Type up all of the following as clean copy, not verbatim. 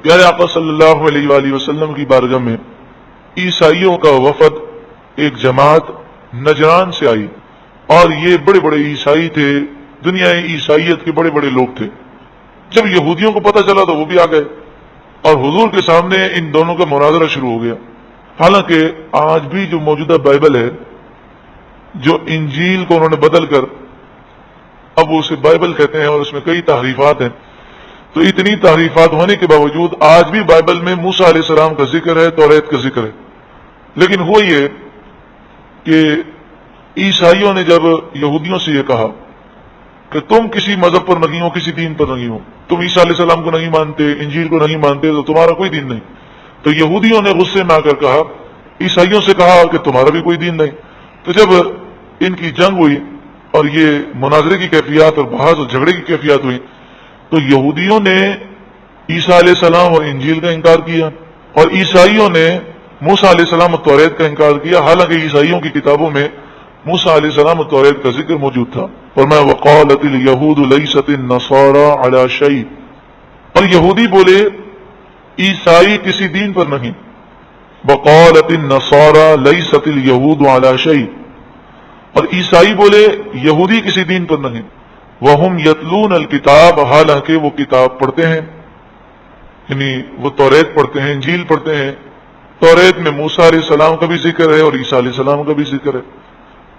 پیارے آقا صلی اللہ علیہ وآلہ وسلم کی بارگاہ میں عیسائیوں کا وفد ایک جماعت نجران سے آئی، اور یہ بڑے بڑے عیسائی تھے، دنیا عیسائیت کے بڑے بڑے لوگ تھے۔ جب یہودیوں کو پتہ چلا تو وہ بھی آ گئے، اور حضور کے سامنے ان دونوں کا مناظرہ شروع ہو گیا۔ حالانکہ آج بھی جو موجودہ بائبل ہے، جو انجیل کو انہوں نے بدل کر اب وہ اسے بائبل کہتے ہیں، اور اس میں کئی تحریفات ہیں، تو اتنی تحریفات ہونے کے باوجود آج بھی بائبل میں موسیٰ علیہ السلام کا ذکر ہے، توریت کا ذکر ہے۔ لیکن ہوا یہ کہ عیسائیوں نے جب یہودیوں سے یہ کہا کہ تم کسی مذہب پر نہیں ہو، کسی دین پر نہیں ہو، تم عیسیٰ علیہ السلام کو نہیں مانتے، انجیل کو نہیں مانتے، تو تمہارا کوئی دین نہیں، تو یہودیوں نے غصے میں آ کر کہا، عیسائیوں سے کہا کہ تمہارا بھی کوئی دین نہیں۔ تو جب ان کی جنگ ہوئی اور یہ مناظرے کی کیفیات اور بحث اور جھگڑے کی کیفیات ہوئی، تو یہودیوں نے عیسیٰ علیہ السلام اور انجیل کا انکار کیا، اور عیسائیوں نے موسیٰ علیہ السلام اور توریت کا انکار کیا، حالانکہ عیسائیوں کی کتابوں میں موسیٰ علیہ السلام اور توریت کا ذکر موجود تھا۔ فرمایا وقالت الیہود لیست النصارى علی شیء، اور یہودی بولے عیسائی کسی دین پر نہیں، وقالت النصارى لیست الیہود علی شیء، اور عیسائی بولے یہودی کسی دین پر نہیں، وہم یتلون الکتاب، حالانکہ وہ کتاب پڑھتے ہیں، یعنی وہ توریت پڑھتے ہیں، انجیل پڑھتے ہیں۔ توریت میں موسیٰ علیہ السلام کا بھی ذکر ہے اور عیسیٰ علیہ السلام کا بھی ذکر ہے،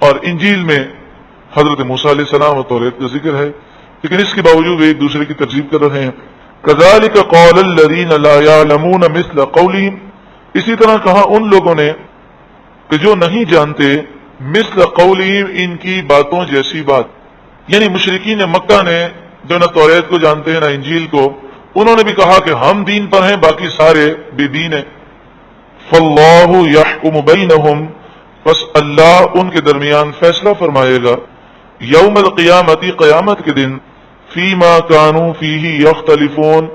اور انجیل میں حضرت موسیٰ علیہ السلام اور توریت کا ذکر ہے، لیکن اس کے باوجود ایک دوسرے کی ترغیب کر رہے ہیں۔ کذالک قول الذین لا یعلمون مثل قولہم، اسی طرح کہا ان لوگوں نے کہ جو نہیں جانتے مثل قولہم، ان کی باتوں جیسی بات، یعنی مشرکین مکہ نے جو نہ توریت کو جانتے ہیں نہ انجیل کو، انہوں نے بھی کہا کہ ہم دین پر ہیں، باقی سارے بے دین ہیں۔ فاللہ یحکم بینہم، بس اللہ ان کے درمیان فیصلہ فرمائے گا، یوم القیامت، قیامت کے دن، فیما کانوا فیہ یختلفون،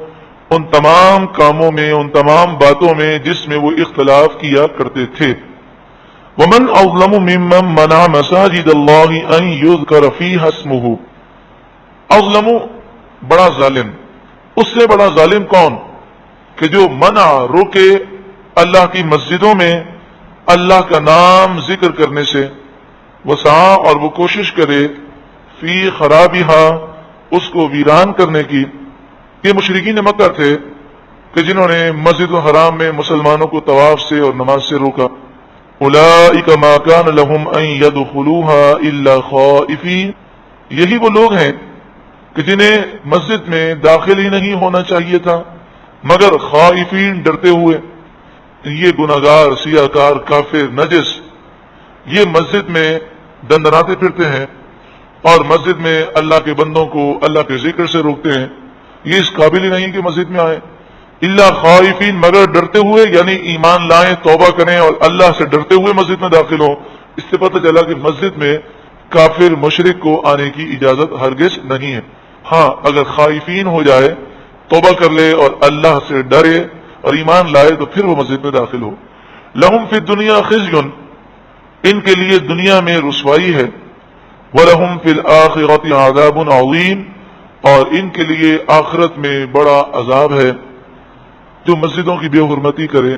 ان تمام کاموں میں، ان تمام باتوں میں جس میں وہ اختلاف کیا کرتے تھے۔ ومن اظلم ممن منع مساجد اللہ ان یذکر فیہا اسمہ، اظلم بڑا ظالم، اس سے بڑا ظالم کون کہ جو منع، روکے اللہ کی مسجدوں میں اللہ کا نام ذکر کرنے سے، وسعى، اور وہ کوشش کرے، فی خرابہا، اس کو ویران کرنے کی۔ یہ مشرکین مکہ تھے کہ جنہوں نے مسجد الحرام میں مسلمانوں کو طواف سے اور نماز سے روکا۔ اولئک ما کان لہم ان یدخلوها الا خائفین، یہی وہ لوگ ہیں کہ جنہیں مسجد میں داخل ہی نہیں ہونا چاہیے تھا مگر خائفین، ڈرتے ہوئے۔ یہ گناہگار، سیاہکار، کافر، نجس، یہ مسجد میں دندناتے پھرتے ہیں اور مسجد میں اللہ کے بندوں کو اللہ کے ذکر سے روکتے ہیں، یہ اس قابل ہی نہیں کہ مسجد میں آئیں۔ الا خائفین، مگر ڈرتے ہوئے، یعنی ایمان لائیں، توبہ کریں اور اللہ سے ڈرتے ہوئے مسجد میں داخل ہوں۔ اس سے پتہ چلا کہ مسجد میں کافر مشرک کو آنے کی اجازت ہرگز نہیں ہے۔ ہاں اگر خائفین ہو جائے، توبہ کر لے اور اللہ سے ڈرے اور ایمان لائے تو پھر وہ مسجد میں داخل ہو۔ لہم فی الدنیا خزی، ان کے لیے دنیا میں رسوائی ہے، وَلَهُمْ فِي الْآخِرَةِ عَذَابٌ عَظِيمٌ، اور ان کے لیے آخرت میں بڑا عذاب ہے۔ جو مسجدوں کی بے حرمتی کرے،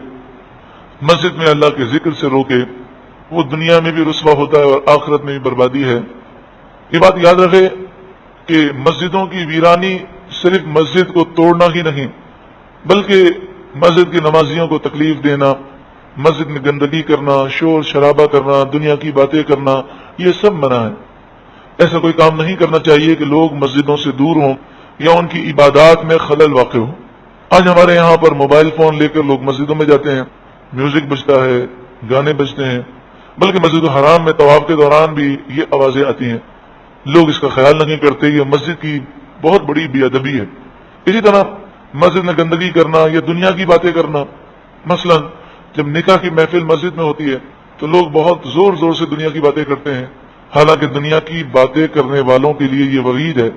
مسجد میں اللہ کے ذکر سے روکے، وہ دنیا میں بھی رسوا ہوتا ہے اور آخرت میں بھی بربادی ہے۔ یہ بات یاد رکھے کہ مسجدوں کی ویرانی صرف مسجد کو توڑنا ہی نہیں، بلکہ مسجد کے نمازیوں کو تکلیف دینا، مسجد میں گندگی کرنا، شور شرابہ کرنا، دنیا کی باتیں کرنا، یہ سب منع ہے۔ ایسا کوئی کام نہیں کرنا چاہیے کہ لوگ مسجدوں سے دور ہوں یا ان کی عبادات میں خلل واقع ہو۔ آج ہمارے یہاں پر موبائل فون لے کر لوگ مسجدوں میں جاتے ہیں، میوزک بجتا ہے، گانے بجتے ہیں، بلکہ مسجد الحرام میں طواف کے دوران بھی یہ آوازیں آتی ہیں، لوگ اس کا خیال نہیں کرتے۔ یہ مسجد کی بہت بڑی بے ادبی ہے۔ اسی طرح مسجد میں گندگی کرنا یا دنیا کی باتیں کرنا، مثلا جب نکاح کی محفل مسجد میں ہوتی ہے تو لوگ بہت زور زور سے دنیا کی باتیں کرتے ہیں، حالانکہ دنیا کی باتیں کرنے والوں کے لیے یہ وعید ہے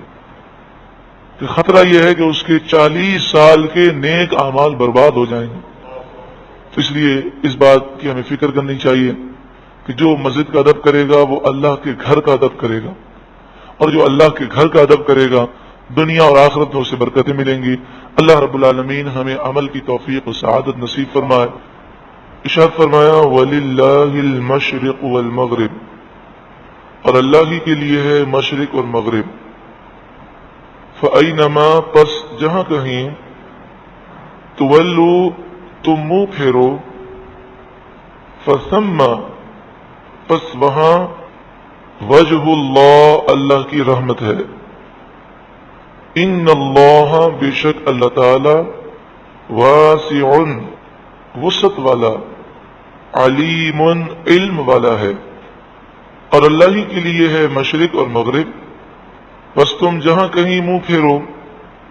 کہ خطرہ یہ ہے کہ اس کے 40 سال کے نیک اعمال برباد ہو جائیں گے۔ تو اس لیے اس بات کی ہمیں فکر کرنی چاہیے کہ جو مسجد کا ادب کرے گا وہ اللہ کے گھر کا ادب کرے گا، اور جو اللہ کے گھر کا ادب کرے گا دنیا اور آخرت میں اسے برکتیں ملیں گی۔ اللہ رب العالمین ہمیں عمل کی توفیق و سعادت نصیب فرمائے۔ ارشاد فرمایا وَلِلَّهِ الْمَشْرِقُ وَالْمَغْرِبُ، اور اللہ ہی کے لیے ہے مشرق اور مغرب۔ فَأَيْنَمَا، پس جہاں کہیں، تولوا، تم منہ پھیرو، فَثَمَّ، پس وہاں، وجہ اللہ، اللہ کی رحمت ہے۔ ان اللہ، بے شک اللہ تعالی، واسع، وسعت والا، علیم، علم والا ہے۔ اور اللہ ہی کے لیے ہے مشرق اور مغرب، بس تم جہاں کہیں منہ پھیرو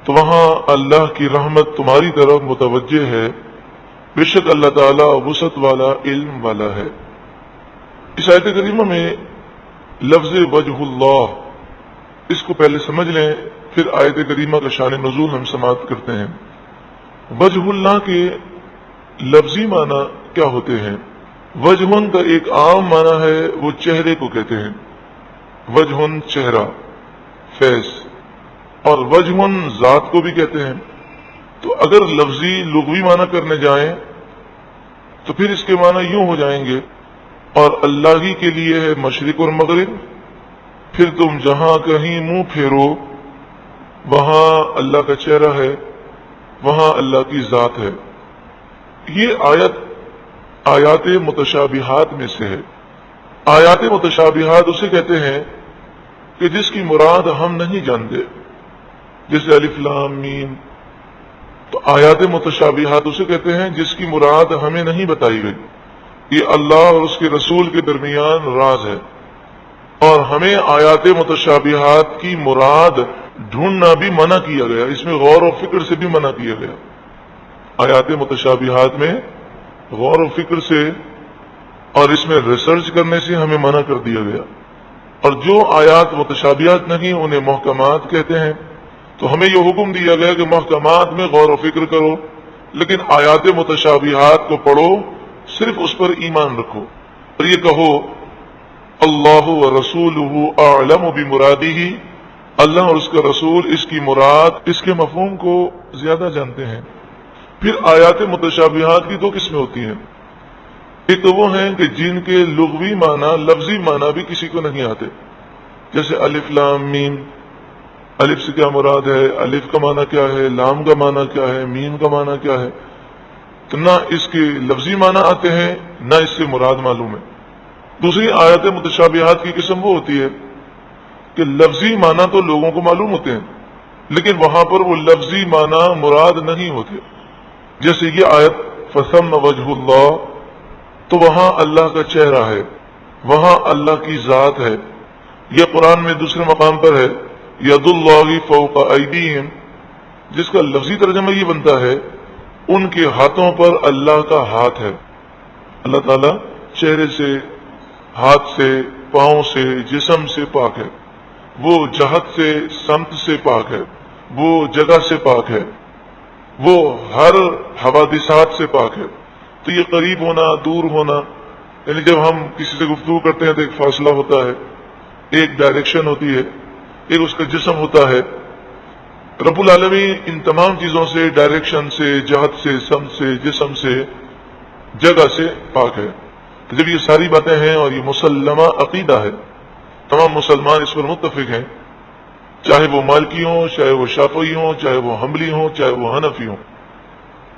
تو وہاں اللہ کی رحمت تمہاری طرف متوجہ ہے۔ بے شک اللہ تعالی وسعت والا، علم والا ہے۔ اس آیت کریمہ میں لفظ وجہ اللہ، اس کو پہلے سمجھ لیں، پھر آیت کریمہ کا شان نزول ہم سماعت کرتے ہیں۔ وجہ اللہ کے لفظی معنی کیا ہوتے ہیں؟ وجہ کا ایک عام معنی ہے، وہ چہرے کو کہتے ہیں، وجہ چہرہ، فیس، اور وجہ ذات کو بھی کہتے ہیں۔ تو اگر لفظی لغوی معنی کرنے جائیں تو پھر اس کے معنی یوں ہو جائیں گے، اور اللہ ہی کے لیے ہے مشرق اور مغرب، پھر تم جہاں کہیں منہ پھیرو وہاں اللہ کا چہرہ ہے، وہاں اللہ کی ذات ہے۔ یہ آیات متشابہات میں سے ہے۔ آیات متشابہات اسے کہتے ہیں کہ جس کی مراد ہم نہیں جانتے، جیسے الف لام میم۔ تو آیات متشابہات اسے کہتے ہیں جس کی مراد ہمیں نہیں بتائی گئی۔ یہ اللہ اور اس کے رسول کے درمیان راز ہے، اور ہمیں آیات متشابہات کی مراد ڈھونڈنا بھی منع کیا گیا، اس میں غور و فکر سے بھی منع کیا گیا۔ آیات متشابہات میں غور و فکر سے اور اس میں ریسرچ کرنے سے ہمیں منع کر دیا گیا، اور جو آیات متشابہات نہیں انہیں محکمات کہتے ہیں۔ تو ہمیں یہ حکم دیا گیا کہ محکمات میں غور و فکر کرو، لیکن آیات متشابہات کو پڑھو، صرف اس پر ایمان رکھو، اور یہ کہو اللہ و رسولہ اعلم بمرادہ، اللہ اور اس کا رسول اس کی مراد، اس کے مفہوم کو زیادہ جانتے ہیں۔ پھر آیات متشابہات کی دو قسمیں ہوتی ہیں، ایک تو وہ ہیں کہ جن کے لغوی معنی، لفظی معنی بھی کسی کو نہیں آتے، جیسے الف لام میم۔ الف سے کیا مراد ہے، الف کا معنی کیا ہے، لام کا معنی کیا ہے، میم کا معنی کیا ہے، تو نہ اس کے لفظی معنی آتے ہیں، نہ اس سے مراد معلوم ہے۔ دوسری آیات متشابہات کی قسم وہ ہوتی ہے کہ لفظی معنی تو لوگوں کو معلوم ہوتے ہیں، لیکن وہاں پر وہ لفظی معنی مراد نہیں ہوتے۔ جیسے یہ آیت فثم وجہ اللہ، تو وہاں اللہ کا چہرہ ہے، وہاں اللہ کی ذات ہے۔ یہ قرآن میں دوسرے مقام پر ہے ید اللہ فوق ایدیہم، جس کا لفظی ترجمہ یہ بنتا ہے ان کے ہاتھوں پر اللہ کا ہاتھ ہے۔ اللہ تعالیٰ چہرے سے، ہاتھ سے، پاؤں سے، جسم سے پاک ہے، وہ جہت سے، سمت سے پاک ہے، وہ جگہ سے پاک ہے، وہ ہر حوادثات سے پاک ہے۔ تو یہ قریب ہونا، دور ہونا، یعنی جب ہم کسی سے گفتگو کرتے ہیں تو ایک فاصلہ ہوتا ہے، ایک ڈائریکشن ہوتی ہے، ایک اس کا جسم ہوتا ہے۔ رب العالمین ان تمام چیزوں سے، ڈائریکشن سے، جہت سے، سمت سے، جسم سے، جگہ سے پاک ہے۔ تو جب یہ ساری باتیں ہیں اور یہ مسلمہ عقیدہ ہے، تمام مسلمان اس پر متفق ہیں، چاہے وہ مالکی ہوں، چاہے وہ شافعی ہوں، چاہے وہ حنبلی ہوں، چاہے وہ حنفی ہوں،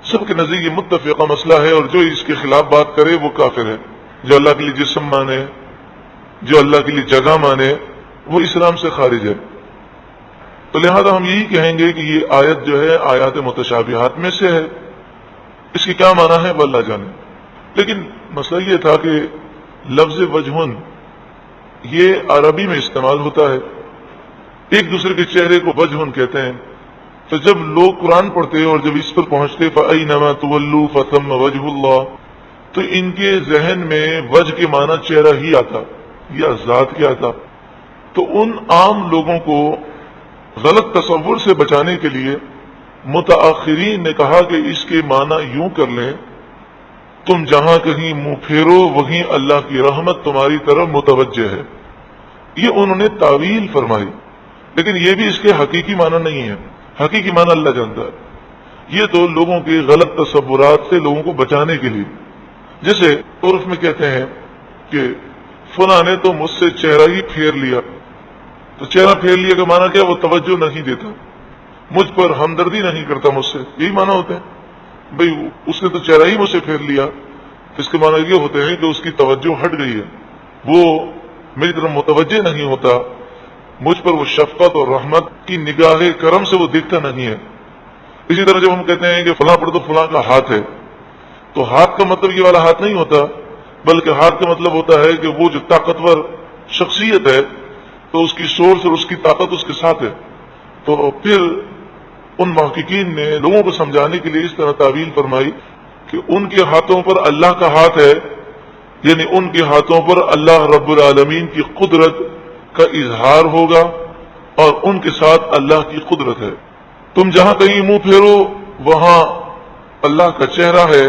سب کے نزدیک یہ متفقہ مسئلہ ہے، اور جو اس کے خلاف بات کرے وہ کافر ہے۔ جو اللہ کے لیے جسم مانے، جو اللہ کے لیے جگہ مانے، وہ اسلام سے خارج ہے۔ تو لہذا ہم یہی کہیں گے کہ یہ آیت جو ہے آیات متشابہات میں سے ہے، اس کی کیا معنی ہے وہ اللہ جانے۔ لیکن مسئلہ یہ تھا کہ لفظ وجہن یہ عربی میں استعمال ہوتا ہے، ایک دوسرے کے چہرے کو وجہن کہتے ہیں۔ تو جب لوگ قرآن پڑھتے اور جب اس پر پہنچتے فَأَيْنَمَا تُوَلُّوا فَثَمَّ وَجْهُ اللَّهِ، تو ان کے ذہن میں وجہ کے معنی چہرہ ہی آتا یا ذات کیا آتا۔ تو ان عام لوگوں کو غلط تصور سے بچانے کے لیے متاخرین نے کہا کہ اس کے معنی یوں کر لیں، تم جہاں کہیں منہ پھیرو وہیں اللہ کی رحمت تمہاری طرف متوجہ ہے۔ یہ انہوں نے تعویل فرمائی، لیکن یہ بھی اس کے حقیقی معنی نہیں ہے، حقیقی معنی اللہ جانتا ہے۔ یہ تو لوگوں کے غلط تصورات سے لوگوں کو بچانے کے لیے، جیسے عرف میں کہتے ہیں کہ فلاں نے تو مجھ سے چہرہ ہی پھیر لیا، تو چہرہ پھیر لیا کا معنی کیا؟ وہ توجہ نہیں دیتا، مجھ پر ہمدردی نہیں کرتا مجھ سے، یہی معنی ہوتے ہیں بھئی اس نے تو چہرہ ہی مجھ سے پھیر لیا، اس کے معنی یہ ہوتے ہیں کہ اس کی توجہ ہٹ گئی ہے، وہ میری طرف متوجہ نہیں ہوتا، مجھ پر وہ شفقت اور رحمت کی نگاہ کرم سے وہ دیکھتا نہیں ہے۔ اسی طرح جب ہم کہتے ہیں کہ فلاں پر تو فلاں کا ہاتھ ہے، تو ہاتھ کا مطلب یہ والا ہاتھ نہیں ہوتا، بلکہ ہاتھ کا مطلب ہوتا ہے کہ وہ جو طاقتور شخصیت ہے تو اس کی سورس اور اس کی طاقت اس کے ساتھ ہے۔ تو پھر ان محققین نے لوگوں کو سمجھانے کے لیے اس طرح تعویل فرمائی کہ ان کے ہاتھوں پر اللہ کا ہاتھ ہے، یعنی ان کے ہاتھوں پر اللہ رب العالمین کی قدرت کا اظہار ہوگا اور ان کے ساتھ اللہ کی قدرت ہے۔ تم جہاں کہیں منہ پھیرو وہاں اللہ کا چہرہ ہے،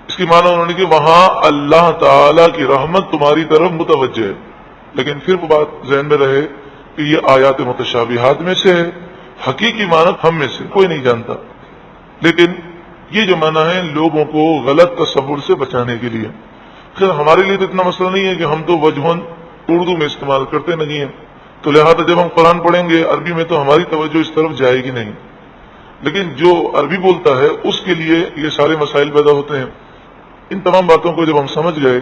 اس کی معنی انہوں نے کہ وہاں اللہ تعالی کی رحمت تمہاری طرف متوجہ ہے۔ لیکن پھر وہ بات ذہن میں رہے کہ یہ آیات متشابہات میں سے ہے، حقیقی معنی ہم میں سے کوئی نہیں جانتا، لیکن یہ جو معنی ہے لوگوں کو غلط تصور سے بچانے کے لیے۔ خیر ہمارے لیے تو اتنا مسئلہ نہیں ہے کہ ہم تو وجہن اردو میں استعمال کرتے نہیں ہیں، تو لہذا جب ہم قرآن پڑھیں گے عربی میں تو ہماری توجہ اس طرف جائے گی نہیں، لیکن جو عربی بولتا ہے اس کے لیے یہ سارے مسائل پیدا ہوتے ہیں۔ ان تمام باتوں کو جب ہم سمجھ گئے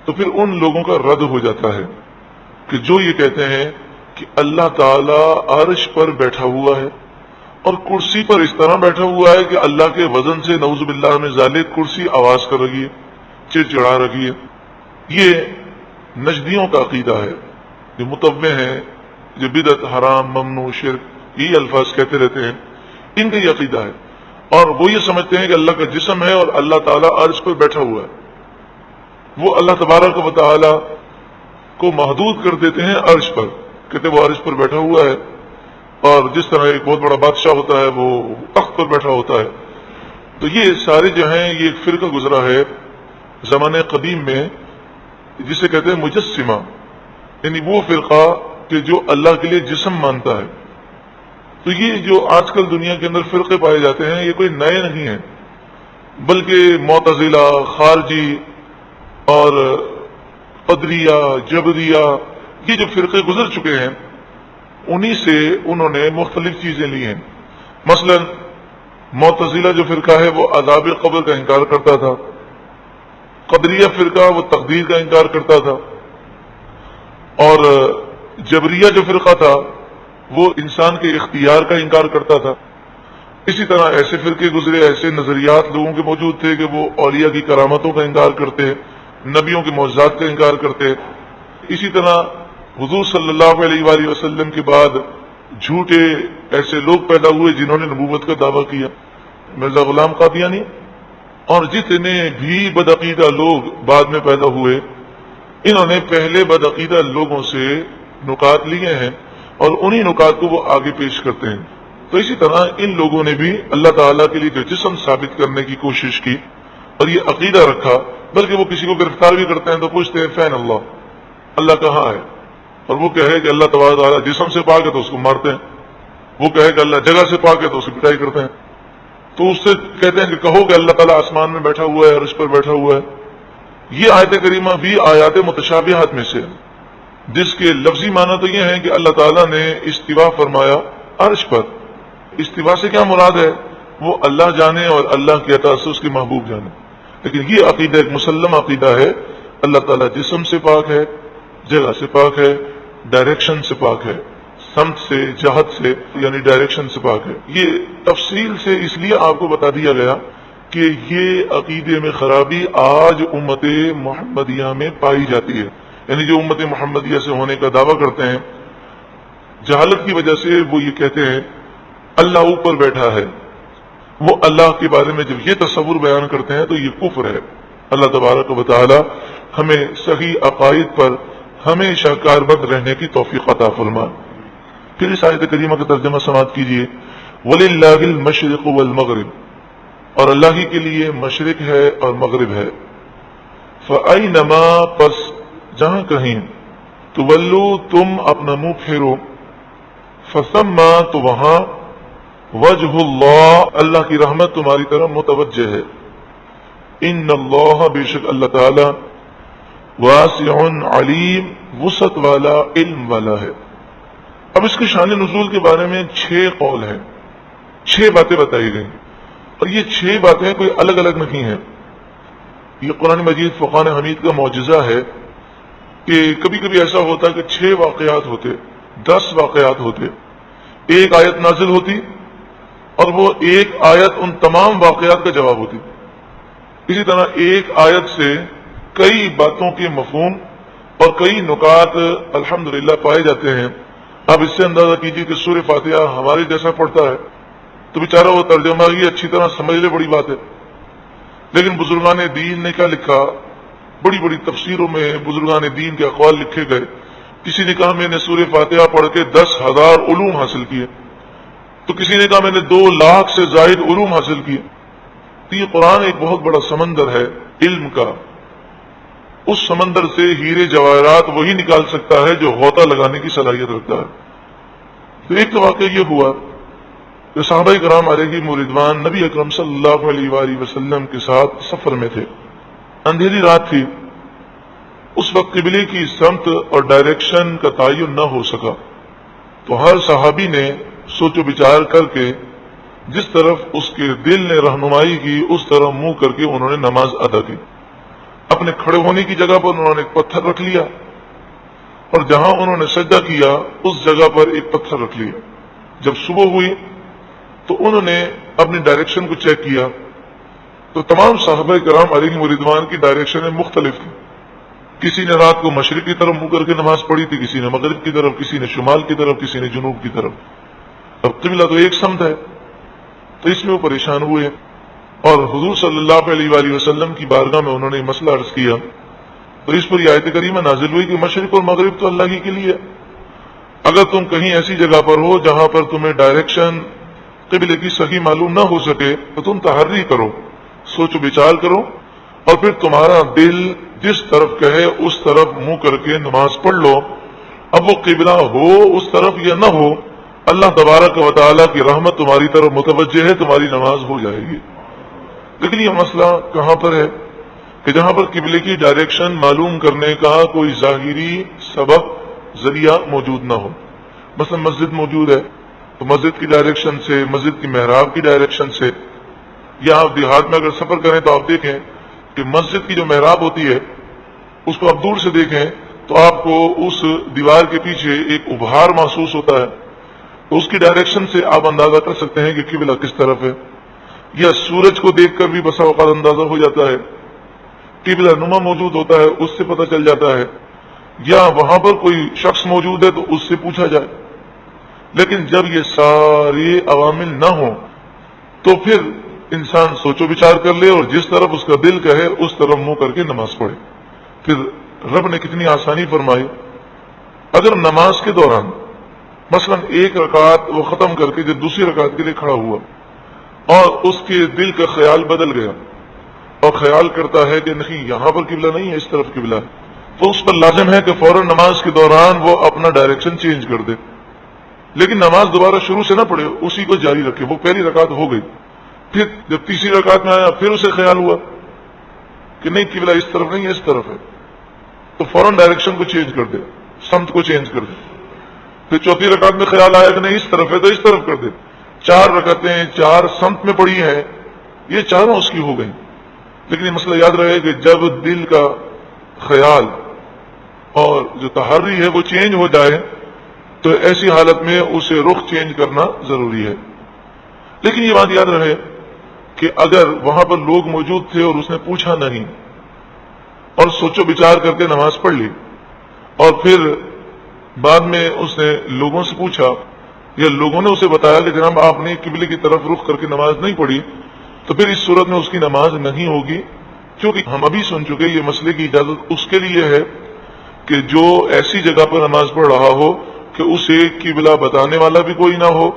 تو پھر ان لوگوں کا رد ہو جاتا ہے کہ جو یہ کہتے ہیں کہ اللہ تعالی عرش پر بیٹھا ہوا ہے اور کرسی پر اس طرح بیٹھا ہوا ہے کہ اللہ کے وزن سے نعوذ باللہ من ذالک کرسی آواز کر رہی ہے، چڑچڑا رہی ہے۔ یہ نجدیوں کا عقیدہ ہے، جو متبع ہیں، جو بدعت، حرام، ممنوع، شرک یہ الفاظ کہتے رہتے ہیں، ان کا یہ عقیدہ ہے، اور وہ یہ سمجھتے ہیں کہ اللہ کا جسم ہے اور اللہ تعالیٰ عرش پر بیٹھا ہوا ہے۔ وہ اللہ تبارک و تعالی کو محدود کر دیتے ہیں عرش پر، کہتے وہ عرش پر بیٹھا ہوا ہے، اور جس طرح ایک بہت بڑا بادشاہ ہوتا ہے وہ تخت پر بیٹھا ہوتا ہے۔ تو یہ سارے جو ہیں یہ ایک فرقہ گزرا ہے زمانے قدیم میں جسے کہتے ہیں مجسمہ، یعنی وہ فرقہ کہ جو اللہ کے لیے جسم مانتا ہے۔ تو یہ جو آج کل دنیا کے اندر فرقے پائے جاتے ہیں یہ کوئی نئے نہیں ہیں، بلکہ معتزلہ، خارجی اور قدریہ، جبریہ، یہ جو فرقے گزر چکے ہیں انہی سے انہوں نے مختلف چیزیں لی ہیں۔ مثلا معتزلہ جو فرقہ ہے وہ عذاب قبر کا انکار کرتا تھا، قدریہ فرقہ وہ تقدیر کا انکار کرتا تھا، اور جبریہ جو فرقہ تھا وہ انسان کے اختیار کا انکار کرتا تھا۔ اسی طرح ایسے فرقے گزرے، ایسے نظریات لوگوں کے موجود تھے کہ وہ اولیاء کی کرامتوں کا انکار کرتے، نبیوں کے معجزات کا انکار کرتے۔ اسی طرح حضور صلی اللہ علیہ وآلہ وسلم کے بعد جھوٹے ایسے لوگ پیدا ہوئے جنہوں نے نبوت کا دعویٰ کیا، مرزا غلام قادیانی اور جتنے بھی بدعقیدہ لوگ بعد میں پیدا ہوئے، انہوں نے پہلے بدعقیدہ لوگوں سے نکات لیے ہیں اور انہی نکات کو وہ آگے پیش کرتے ہیں۔ تو اسی طرح ان لوگوں نے بھی اللہ تعالیٰ کے لیے جو جسم ثابت کرنے کی کوشش کی اور یہ عقیدہ رکھا، بلکہ وہ کسی کو گرفتار بھی کرتے ہیں تو پوچھتے ہیں فین اللہ، اللہ کہاں ہے؟ اور وہ کہے کہ اللہ تبارک تعالیٰ جسم سے پاک ہے تو اس کو مارتے ہیں، وہ کہے کہ اللہ جگہ سے پاک ہے تو اس کی پٹائی کرتے ہیں۔ تو اس سے کہتے ہیں کہ کہو کہ اللہ تعالیٰ آسمان میں بیٹھا ہوا ہے، عرش پر بیٹھا ہوا ہے۔ یہ آیت کریمہ بھی آیات متشابہات میں سے، جس کے لفظی معنی تو یہ ہے کہ اللہ تعالیٰ نے استوا فرمایا عرش پر۔ استوا سے کیا مراد ہے وہ اللہ جانے اور اللہ کی عطا سے اس کے محبوب جانے، لیکن یہ عقیدہ ایک مسلم عقیدہ ہے، اللہ تعالیٰ جسم سے پاک ہے، جگہ سے پاک ہے، ڈائریکشن سے پاک ہے، سمت سے، جہت سے، یعنی ڈائریکشن سے پاک ہے۔ یہ تفصیل سے اس لیے آپ کو بتا دیا گیا کہ یہ عقیدے میں خرابی آج امت محمدیہ میں پائی جاتی ہے، یعنی جو امت محمدیہ سے ہونے کا دعویٰ کرتے ہیں، جہالت کی وجہ سے وہ یہ کہتے ہیں اللہ اوپر بیٹھا ہے، وہ اللہ کے بارے میں جب یہ تصور بیان کرتے ہیں تو یہ کفر ہے۔ اللہ تبارک و تعالی ہمیں صحیح عقائد پر ہمیشہ کاربند رہنے کی توفیق عطا فرمائے۔ پھر اس آیت کریمہ کا ترجمہ سماعت کیجیے، وَلِلَّهِ الْمَشْرِقُ وَالْمَغْرِبُ، اور اللہ ہی کے لیے مشرق ہے اور مغرب ہے۔ فَأَيْنَمَا، پس جہاں کہیں، تولو، تم اپنا منہ پھیرو، فَثَمَّ، تو وہاں، وجہ اللہ، اللہ کی رحمت تمہاری طرف متوجہ ہے. ان اللہ، بے شک اللہ تعالی، واسع علیم، وسعت والا، علم والا ہے. اب اس کے شان نزول کے بارے میں 6 قول ہیں، 6 باتیں بتائی گئی، اور یہ 6 باتیں کوئی الگ الگ نہیں ہیں. یہ قرآن مجید فقان حمید کا معجزہ ہے کہ کبھی کبھی ایسا ہوتا کہ 6 واقعات ہوتے، 10 واقعات ہوتے، ایک آیت نازل ہوتی اور وہ ایک آیت ان تمام واقعات کا جواب ہوتی. اسی طرح ایک آیت سے کئی باتوں کے مفہوم اور کئی نکات الحمدللہ پائے جاتے ہیں. اب اس سے اندازہ کیجیے کہ سورہ فاتحہ ہمارے جیسا پڑھتا ہے تو بیچارہ وہ ترجمہ یہ اچھی طرح سمجھ لے، بڑی بات ہے. لیکن بزرگان دین نے کیا لکھا، بڑی بڑی تفسیروں میں بزرگان دین کے اقوال لکھے گئے. کسی نے کہا میں نے سورہ فاتحہ پڑھ کے 10,000 علوم حاصل کیے، تو کسی نے کہا میں نے 2 لاکھ سے زائد علوم حاصل کیے. تو یہ قرآن ایک بہت بڑا سمندر ہے علم کا. اس سمندر سے ہیرے جواہرات وہی نکال سکتا ہے جو غوطہ لگانے کی صلاحیت رکھتا ہے. تو ایک تو واقعہ یہ ہوا کہ صحابہ کرام علیہ رضوان نبی اکرم صلی اللہ علیہ وآلہ وسلم کے ساتھ سفر میں تھے. اندھیری رات تھی. اس وقت قبلے کی سمت اور ڈائریکشن کا تعین نہ ہو سکا، تو ہر صحابی نے سوچ و بچار کر کے جس طرف اس کے دل نے رہنمائی کی اس طرف منہ کر کے انہوں نے نماز ادا کی. اپنے کھڑے ہونے کی جگہ پر انہوں نے ایک پتھر رکھ لیا، اور جہاں انہوں نے سجدہ کیا اس جگہ پر ایک پتھر رکھ لیا. جب صبح ہوئی تو انہوں نے اپنی ڈائریکشن کو چیک کیا تو تمام صحابہ کرام علیہ رضوان کی ڈائریکشنیں مختلف تھیں. کسی نے رات کو مشرق کی طرف منہ کر کے نماز پڑھی تھی، کسی نے مغرب کی طرف، کسی نے شمال کی طرف، کسی نے جنوب کی طرف. اب قبلہ تو ایک سمت ہے، تو اس میں وہ پریشان ہوئے اور حضور صلی اللہ علیہ وآلہ وسلم کی بارگاہ میں انہوں نے مسئلہ عرض کیا. تو اس پر یہ آیت کریمہ نازل ہوئی کہ مشرق اور مغرب تو اللہ ہی کے لیے. اگر تم کہیں ایسی جگہ پر ہو جہاں پر تمہیں ڈائریکشن قبلے کی صحیح معلوم نہ ہو سکے تو تم تحری کرو، سوچ و بچار کرو، اور پھر تمہارا دل جس طرف کہے اس طرف منہ کر کے نماز پڑھ لو. اب وہ قبلہ ہو اس طرف یا نہ ہو، اللہ تبارک و تعالیٰ کی رحمت تمہاری طرف متوجہ ہے، تمہاری نماز ہو جائے گی. لیکن یہ مسئلہ کہاں پر ہے کہ جہاں پر قبلے کی ڈائریکشن معلوم کرنے کا کوئی ظاہری سبب ذریعہ موجود نہ ہو. مثلا مسجد موجود ہے تو مسجد کی ڈائریکشن سے، مسجد کی محراب کی ڈائریکشن سے، یا آپ دیہات میں اگر سفر کریں تو آپ دیکھیں کہ مسجد کی جو محراب ہوتی ہے اس کو آپ دور سے دیکھیں تو آپ کو اس دیوار کے پیچھے ایک ابھار محسوس ہوتا ہے. تو اس کی ڈائریکشن سے آپ اندازہ کر سکتے ہیں کہ قبلہ کس طرف ہے. یا سورج کو دیکھ کر بھی بسا اوقات اندازہ ہو جاتا ہے. قبلہ نما موجود ہوتا ہے، اس سے پتہ چل جاتا ہے. یا وہاں پر کوئی شخص موجود ہے تو اس سے پوچھا جائے. لیکن جب یہ سارے عوامل نہ ہوں تو پھر انسان سوچو بچار کر لے اور جس طرف اس کا دل کہے اس طرف منہ کر کے نماز پڑھے. پھر رب نے کتنی آسانی فرمائی. اگر نماز کے دوران مثلا ایک رکعت وہ ختم کر کے جب دوسری رکعت کے لیے کھڑا ہوا اور اس کے دل کا خیال بدل گیا اور خیال کرتا ہے کہ نہیں یہاں پر قبلہ نہیں ہے، اس طرف قبلہ ہے، تو اس پر لازم ہے کہ فوراً نماز کے دوران وہ اپنا ڈائریکشن چینج کر دے. لیکن نماز دوبارہ شروع سے نہ پڑھے، اسی کو جاری رکھے. وہ پہلی رکعت ہو گئی، پھر جب تیسری رکعت میں آیا پھر اسے خیال ہوا کہ نہیں قبلہ اس طرف نہیں ہے اس طرف ہے، تو فوراً ڈائریکشن کو چینج کر دے، سمت کو چینج کر دے. پھر چوتھی رکعت میں خیال آیا کہ نہیں اس طرف ہے تو اس طرف کر دے. 4 رکعتیں 4 سمت میں پڑی ہیں، یہ چاروں اس کی ہو گئیں. لیکن یہ مسئلہ یاد رہے کہ جب دل کا خیال اور جو تحری ہے وہ چینج ہو جائے تو ایسی حالت میں اسے رخ چینج کرنا ضروری ہے. لیکن یہ بات یاد رہے کہ اگر وہاں پر لوگ موجود تھے اور اس نے پوچھا نہیں اور سوچو بچار کر کے نماز پڑھ لی اور پھر بعد میں اس نے لوگوں سے پوچھا یا لوگوں نے اسے بتایا کہ جناب آپ نے قبلے کی طرف رخ کر کے نماز نہیں پڑھی، تو پھر اس صورت میں اس کی نماز نہیں ہوگی. کیونکہ ہم ابھی سن چکے یہ مسئلے کی اجازت اس کے لیے ہے کہ جو ایسی جگہ پر نماز پڑھ رہا ہو کہ اسے قبلہ بتانے والا بھی کوئی نہ ہو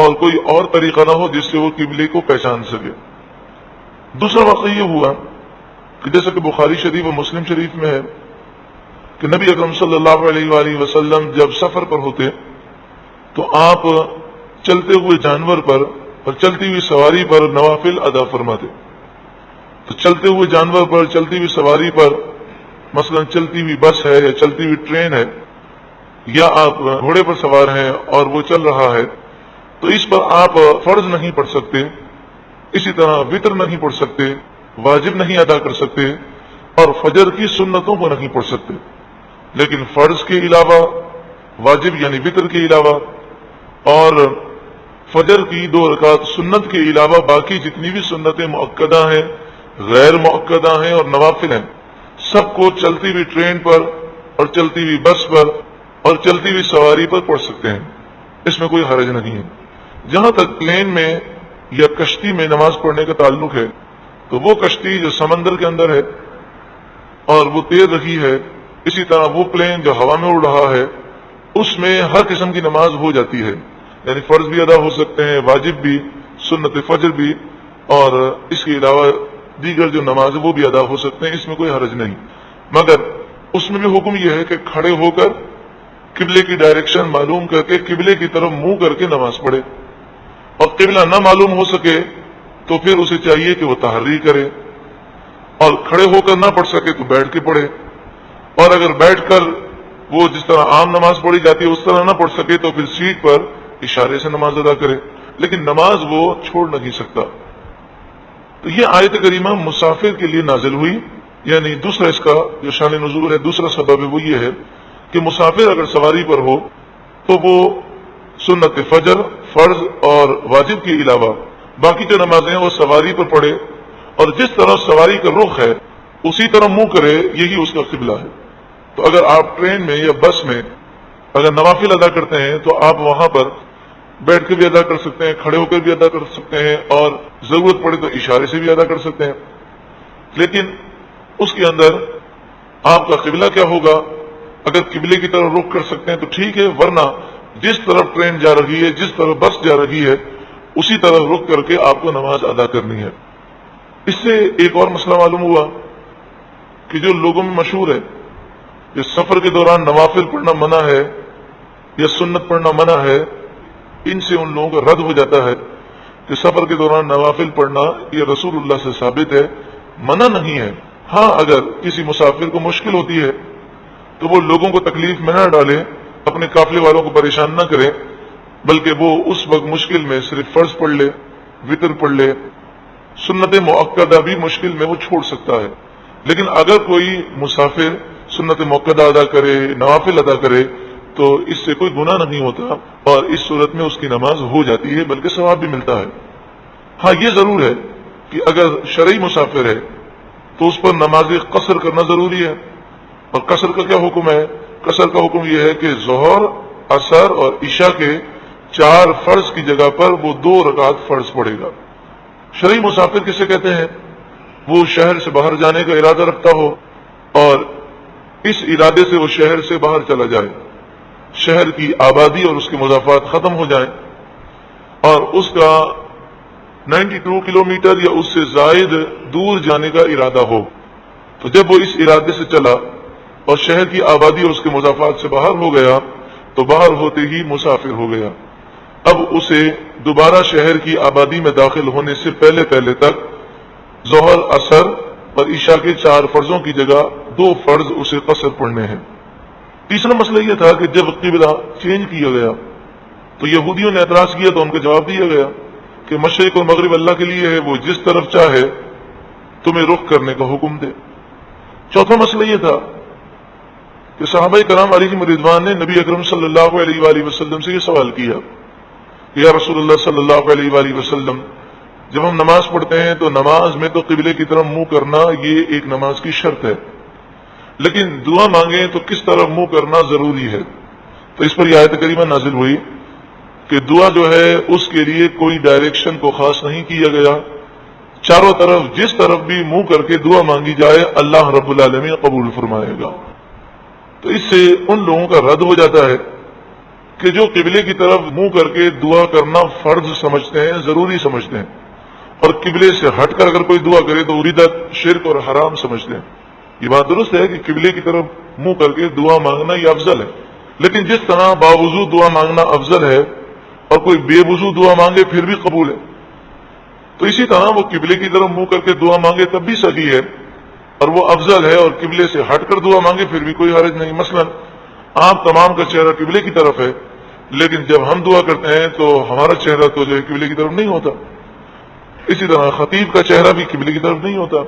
اور کوئی اور طریقہ نہ ہو جس سے وہ قبلے کو پہچان سکے. دوسرا واقعہ یہ ہوا کہ جیسا کہ بخاری شریف اور مسلم شریف میں ہے کہ نبی اکرم صلی اللہ علیہ وآلہ وسلم جب سفر پر ہوتے تو آپ چلتے ہوئے جانور پر اور چلتی ہوئی سواری پر نوافل ادا فرماتے. تو چلتے ہوئے جانور پر، چلتی ہوئی سواری پر، مثلا چلتی ہوئی بس ہے یا چلتی ہوئی ٹرین ہے، یا آپ گھوڑے پر سوار ہیں اور وہ چل رہا ہے، تو اس پر آپ فرض نہیں پڑھ سکتے. اسی طرح وتر نہیں پڑھ سکتے، واجب نہیں ادا کر سکتے، اور فجر کی سنتوں کو نہیں پڑھ سکتے. لیکن فرض کے علاوہ، واجب یعنی وتر کے علاوہ، اور فجر کی 2 رکعت سنت کے علاوہ باقی جتنی بھی سنتیں مؤکدہ ہیں، غیر مؤکدہ ہیں اور نوافل ہیں، سب کو چلتی ہوئی ٹرین پر اور چلتی ہوئی بس پر اور چلتی ہوئی سواری پر پڑھ سکتے ہیں. اس میں کوئی حرج نہیں ہے. جہاں تک پلین میں یا کشتی میں نماز پڑھنے کا تعلق ہے، تو وہ کشتی جو سمندر کے اندر ہے اور وہ تیز رہی ہے، اسی طرح وہ پلین جو ہوا میں اڑ رہا ہے، اس میں ہر قسم کی نماز ہو جاتی ہے. یعنی فرض بھی ادا ہو سکتے ہیں، واجب بھی، سنت فجر بھی، اور اس کے علاوہ دیگر جو نماز ہے وہ بھی ادا ہو سکتے ہیں. اس میں کوئی حرج نہیں. مگر اس میں بھی حکم یہ ہے کہ کھڑے ہو کر قبلے کی ڈائریکشن معلوم کر کے قبلے کی طرف منہ کر کے نماز پڑھے، اور قبلہ نہ معلوم ہو سکے تو پھر اسے چاہیے کہ وہ تحری کرے، اور کھڑے ہو کر نہ پڑھ سکے تو بیٹھ کے پڑھے، اور اگر بیٹھ کر وہ جس طرح عام نماز پڑھی جاتی ہے اس طرح نہ پڑھ سکے تو پھر سیٹ پر اشارے سے نماز ادا کرے، لیکن نماز وہ چھوڑ نہیں سکتا. تو یہ آیت کریمہ مسافر کے لیے نازل ہوئی. یعنی دوسرا اس کا جو شان نزول ہے، دوسرا سبب ہے وہ یہ ہے کہ مسافر اگر سواری پر ہو تو وہ سنت فجر، فرض اور واجب کے علاوہ باقی جو نمازیں ہیں وہ سواری پر پڑھے، اور جس طرح سواری کا رخ ہے اسی طرح منہ کرے، یہی اس کا قبلہ ہے. تو اگر آپ ٹرین میں یا بس میں اگر نوافل ادا کرتے ہیں تو آپ وہاں پر بیٹھ کے بھی ادا کر سکتے ہیں، کھڑے ہو کر بھی ادا کر سکتے ہیں، اور ضرورت پڑے تو اشارے سے بھی ادا کر سکتے ہیں. لیکن اس کے اندر آپ کا قبلہ کیا ہوگا؟ اگر قبلے کی طرف رخ کر سکتے ہیں تو ٹھیک ہے، ورنہ جس طرف ٹرین جا رہی ہے، جس طرف بس جا رہی ہے، اسی طرف رخ کر کے آپ کو نماز ادا کرنی ہے. اس سے ایک اور مسئلہ معلوم ہوا کہ جو لوگوں میں مشہور ہے کہ سفر کے دوران نوافل پڑھنا منع ہے یا سنت پڑھنا منع ہے، ان سے ان لوگوں کا رد ہو جاتا ہے کہ سفر کے دوران نوافل پڑھنا یہ رسول اللہ سے ثابت ہے، منع نہیں ہے. ہاں اگر کسی مسافر کو مشکل ہوتی ہے تو وہ لوگوں کو تکلیف میں نہ ڈالے، اپنے قافلے والوں کو پریشان نہ کرے، بلکہ وہ اس وقت مشکل میں صرف فرض پڑھ لے، وتر پڑھ لے، سنت مؤکدہ بھی مشکل میں وہ چھوڑ سکتا ہے. لیکن اگر کوئی مسافر سنت مؤکدہ ادا کرے، نوافل ادا کرے، تو اس سے کوئی گناہ نہیں ہوتا، اور اس صورت میں اس کی نماز ہو جاتی ہے، بلکہ ثواب بھی ملتا ہے. ہاں یہ ضرور ہے کہ اگر شرعی مسافر ہے تو اس پر نماز قصر کرنا ضروری ہے. اور قصر کا کیا حکم ہے؟ قصر کا حکم یہ ہے کہ ظہر، عصر اور عشاء کے 4 فرض کی جگہ پر وہ 2 رکعت فرض پڑھے گا. شرعی مسافر کسے کہتے ہیں؟ وہ شہر سے باہر جانے کا ارادہ رکھتا ہو اور اس ارادے سے وہ شہر سے باہر چلا جائے، شہر کی آبادی اور اس کے مضافات ختم ہو جائیں، اور اس کا 92 کلومیٹر یا اس سے زائد دور جانے کا ارادہ ہو. تو جب وہ اس ارادے سے چلا اور شہر کی آبادی اور اس کے مضافات سے باہر ہو گیا تو باہر ہوتے ہی مسافر ہو گیا. اب اسے دوبارہ شہر کی آبادی میں داخل ہونے سے پہلے تک ظہر، عصر اور عشاء کے 4 فرضوں کی جگہ 2 فرض اسے قصر پڑھنے ہیں. تیسرا مسئلہ یہ تھا کہ جب قبلہ چینج کیا گیا تو یہودیوں نے اعتراض کیا تو ان کو جواب دیا گیا کہ مشرق اور مغرب اللہ کے لیے ہے، وہ جس طرف چاہے تمہیں رخ کرنے کا حکم دے. چوتھا مسئلہ یہ تھا کہ صحابہ کرام علیہم رضوان نے نبی اکرم صلی اللہ علیہ وآلہ وسلم سے یہ سوال کیا کہ یا رسول اللہ صلی اللہ علیہ وآلہ وسلم، جب ہم نماز پڑھتے ہیں تو نماز میں تو قبلے کی طرف منہ کرنا یہ ایک نماز کی شرط ہے، لیکن دعا مانگیں تو کس طرف منہ کرنا ضروری ہے. تو اس پر یہ آیت کریمہ نازل ہوئی کہ دعا جو ہے اس کے لیے کوئی ڈائریکشن کو خاص نہیں کیا گیا، چاروں طرف جس طرف بھی منہ کر کے دعا مانگی جائے اللہ رب العالمین قبول فرمائے گا. تو اس سے ان لوگوں کا رد ہو جاتا ہے کہ جو قبلے کی طرف منہ کر کے دعا کرنا فرض سمجھتے ہیں، ضروری سمجھتے ہیں، اور قبلے سے ہٹ کر اگر کوئی دعا کرے تو اریدت، شرک اور حرام سمجھتے ہیں. یہ بات درست ہے کہ قبلے کی طرف منہ کر کے دعا مانگنا یہ افضل ہے، لیکن جس طرح باوضو دعا مانگنا افضل ہے اور کوئی بے وضو دعا مانگے پھر بھی قبول ہے، تو اسی طرح وہ قبلے کی طرف منہ کر کے دعا مانگے تب بھی صحیح ہے اور وہ افضل ہے، اور قبلے سے ہٹ کر دعا مانگے پھر بھی کوئی حرج نہیں۔ مثلا آپ تمام کا چہرہ قبلے کی طرف ہے، لیکن جب ہم دعا کرتے ہیں تو ہمارا چہرہ تو جو ہے قبلے کی طرف نہیں ہوتا، اسی طرح خطیب کا چہرہ بھی قبلے کی طرف نہیں ہوتا۔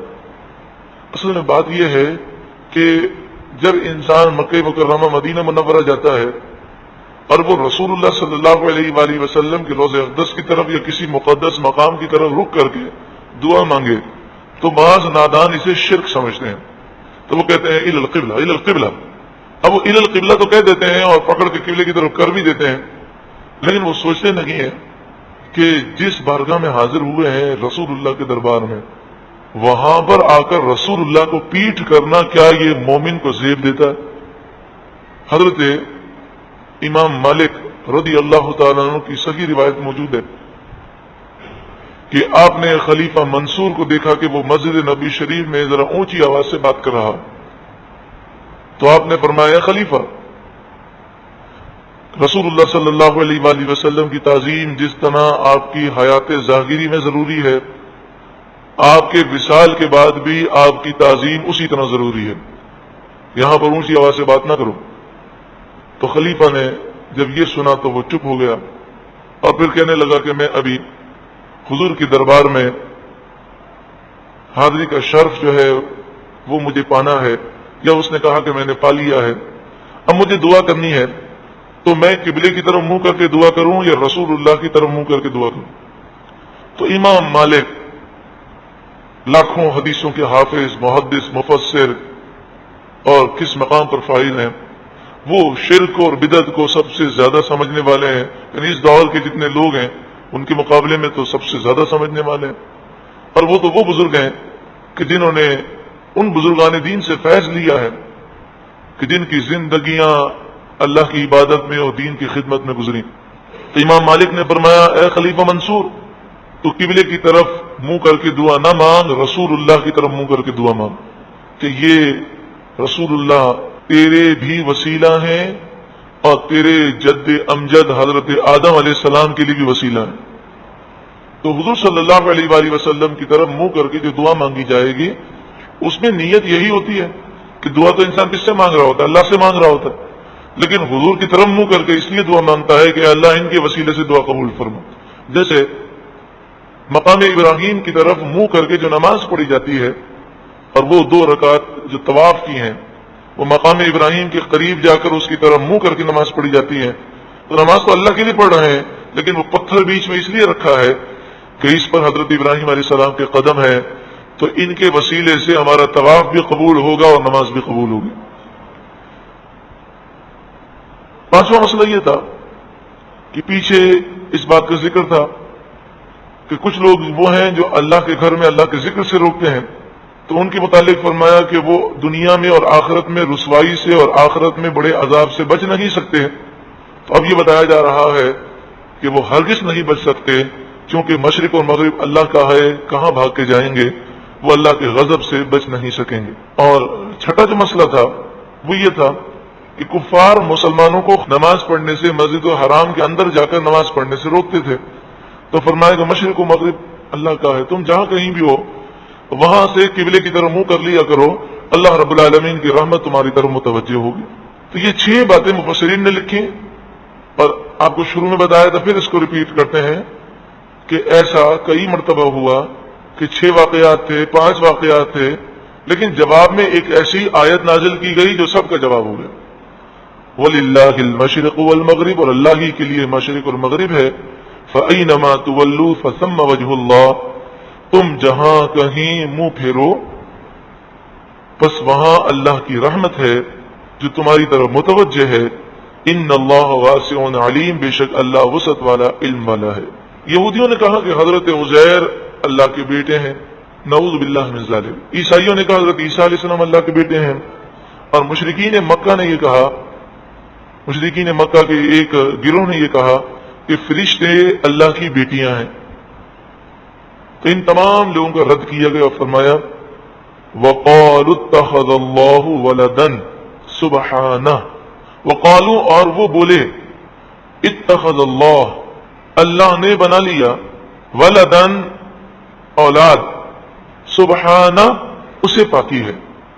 اصل میں بات یہ ہے کہ جب انسان مکہ مکرمہ مدینہ منورہ جاتا ہے اور وہ رسول اللہ صلی اللہ علیہ وآلہ وسلم کے روضہ اقدس کی طرف یا کسی مقدس مقام کی طرف رک کر کے دعا مانگے تو بعض نادان اسے شرک سمجھتے ہیں، تو وہ کہتے ہیں الی القبلہ الی القبلہ۔ اب وہ الی القبلہ تو کہہ دیتے ہیں اور پکڑ کے قبلے کی طرف کر بھی دیتے ہیں، لیکن وہ سوچتے نہیں ہیں کہ جس بارگاہ میں حاضر ہوئے ہیں رسول اللہ کے دربار میں، وہاں پر آ کر رسول اللہ کو پیٹ کرنا کیا یہ مومن کو زیب دیتا ہے؟ حضرت امام مالک رضی اللہ تعالیٰ عنہ کی صحیح روایت موجود ہے کہ آپ نے خلیفہ منصور کو دیکھا کہ وہ مسجد نبی شریف میں ذرا اونچی آواز سے بات کر رہا، تو آپ نے فرمایا خلیفہ، رسول اللہ صلی اللہ علیہ وآلہ وسلم کی تعظیم جس طرح آپ کی حیات ظاہری میں ضروری ہے، آپ کے وصال کے بعد بھی آپ کی تعظیم اسی طرح ضروری ہے، یہاں پر اونچی آواز سے بات نہ کرو۔ تو خلیفہ نے جب یہ سنا تو وہ چپ ہو گیا اور پھر کہنے لگا کہ میں ابھی حضور کے دربار میں حاضری کا شرف جو ہے وہ مجھے پانا ہے، یا اس نے کہا کہ میں نے پا لیا ہے، اب مجھے دعا کرنی ہے، تو میں قبلے کی طرف منہ کر کے دعا کروں یا رسول اللہ کی طرف منہ کر کے دعا کروں؟ تو امام مالک لاکھوں حدیثوں کے حافظ، محدث، مفسر اور کس مقام پر فائل ہیں، وہ شرک اور بدعت کو سب سے زیادہ سمجھنے والے ہیں، یعنی اس دور کے جتنے لوگ ہیں ان کے مقابلے میں تو سب سے زیادہ سمجھنے والے ہیں، اور وہ تو وہ بزرگ ہیں کہ جنہوں نے ان بزرگان دین سے فیض لیا ہے کہ جن کی زندگیاں اللہ کی عبادت میں اور دین کی خدمت میں گزری۔ تو امام مالک نے فرمایا اے خلیفہ منصور، تو قبلے کی طرف منہ کر کے دعا نہ مانگ، رسول اللہ کی طرف منہ کر کے دعا مانگ، کہ یہ رسول اللہ تیرے بھی وسیلہ ہیں اور تیرے جد امجد حضرت آدم علیہ السلام کے لیے بھی وسیلہ ہیں۔ تو حضور صلی اللہ علیہ وآلہ وسلم کی طرف منہ کر کے جو دعا مانگی جائے گی اس میں نیت یہی ہوتی ہے کہ دعا تو انسان کس سے مانگ رہا ہوتا ہے؟ اللہ سے مانگ رہا ہوتا ہے، لیکن حضور کی طرف منہ کر کے اس لیے دعا مانگتا ہے کہ اللہ ان کے وسیلے سے دعا قبول فرما۔ جیسے مقام ابراہیم کی طرف منہ کر کے جو نماز پڑھی جاتی ہے اور وہ 2 رکعت جو طواف کی ہیں وہ مقام ابراہیم کے قریب جا کر اس کی طرف منہ کر کے نماز پڑھی جاتی ہے، تو نماز تو اللہ کے لیے پڑھ رہے ہیں، لیکن وہ پتھر بیچ میں اس لیے رکھا ہے کہ اس پر حضرت ابراہیم علیہ السلام کے قدم ہے، تو ان کے وسیلے سے ہمارا طواف بھی قبول ہوگا اور نماز بھی قبول ہوگی۔ 5واں مسئلہ یہ تھا کہ پیچھے اس بات کا ذکر تھا کہ کچھ لوگ وہ ہیں جو اللہ کے گھر میں اللہ کے ذکر سے روکتے ہیں، تو ان کے متعلق فرمایا کہ وہ دنیا میں اور آخرت میں رسوائی سے اور آخرت میں بڑے عذاب سے بچ نہیں سکتے ہیں۔ تو اب یہ بتایا جا رہا ہے کہ وہ ہرگز نہیں بچ سکتے، کیونکہ مشرق اور مغرب اللہ کا ہے، کہاں بھاگ کے جائیں گے، وہ اللہ کے غضب سے بچ نہیں سکیں گے۔ اور چھٹا جو مسئلہ تھا وہ یہ تھا کہ کفار مسلمانوں کو نماز پڑھنے سے مسجد الحرام کے اندر جا کر نماز پڑھنے سے روکتے تھے، تو فرمایا کہ مشرق و مغرب اللہ کا ہے، تم جہاں کہیں بھی ہو وہاں سے قبلے کی طرف منہ کر لیا کرو، اللہ رب العالمین کی رحمت تمہاری طرف متوجہ ہوگی۔ تو یہ 6 باتیں مفسرین نے لکھی اور آپ کو شروع میں بتایا تھا، پھر اس کو ریپیٹ کرتے ہیں کہ ایسا کئی مرتبہ ہوا کہ 6 واقعات تھے، 5 واقعات تھے، لیکن جواب میں ایک ایسی آیت نازل کی گئی جو سب کا جواب ہو گیا۔ وَلِلَّهِ الْمَشْرِقُ وَالْمَغْرِبُ، اور اللہ ہی کے لیے مشرق اور مغرب ہے۔ فَأَيْنَمَا تُوَلُّوا فَثَمَّ وَجْهُ اللَّهِ، تم جہاں کہیں منہ پھیرو بس وہاں اللہ کی رحمت ہے جو تمہاری طرف متوجہ ہے۔ ان اللہ واسع علیم، بے شک اللہ وسعت والا، علم والا ہے۔ یہودیوں نے کہا کہ حضرت عزیر اللہ کے بیٹے ہیں، نعوذ باللہ من ذالک۔ عیسائیوں نے کہا حضرت عیسیٰ علیہ السلام اللہ کے بیٹے ہیں، اور مشرکین مکہ نے یہ کہا، مشرکین مکہ کے ایک گروہ نے یہ کہا کہ فرشتے اللہ کی بیٹیاں ہیں۔ تو ان تمام لوگوں کا رد کیا گیا اور فرمایا وَقَالُوا اتَّخَذَ اللَّهُ وَلَدًا سُبْحَانَهُ، وقالوا، اور وہ بولے، اتخذ اللہ، اللہ نے بنا لیا، ولدن، اولاد سبحانہ اسے پاکی ہے۔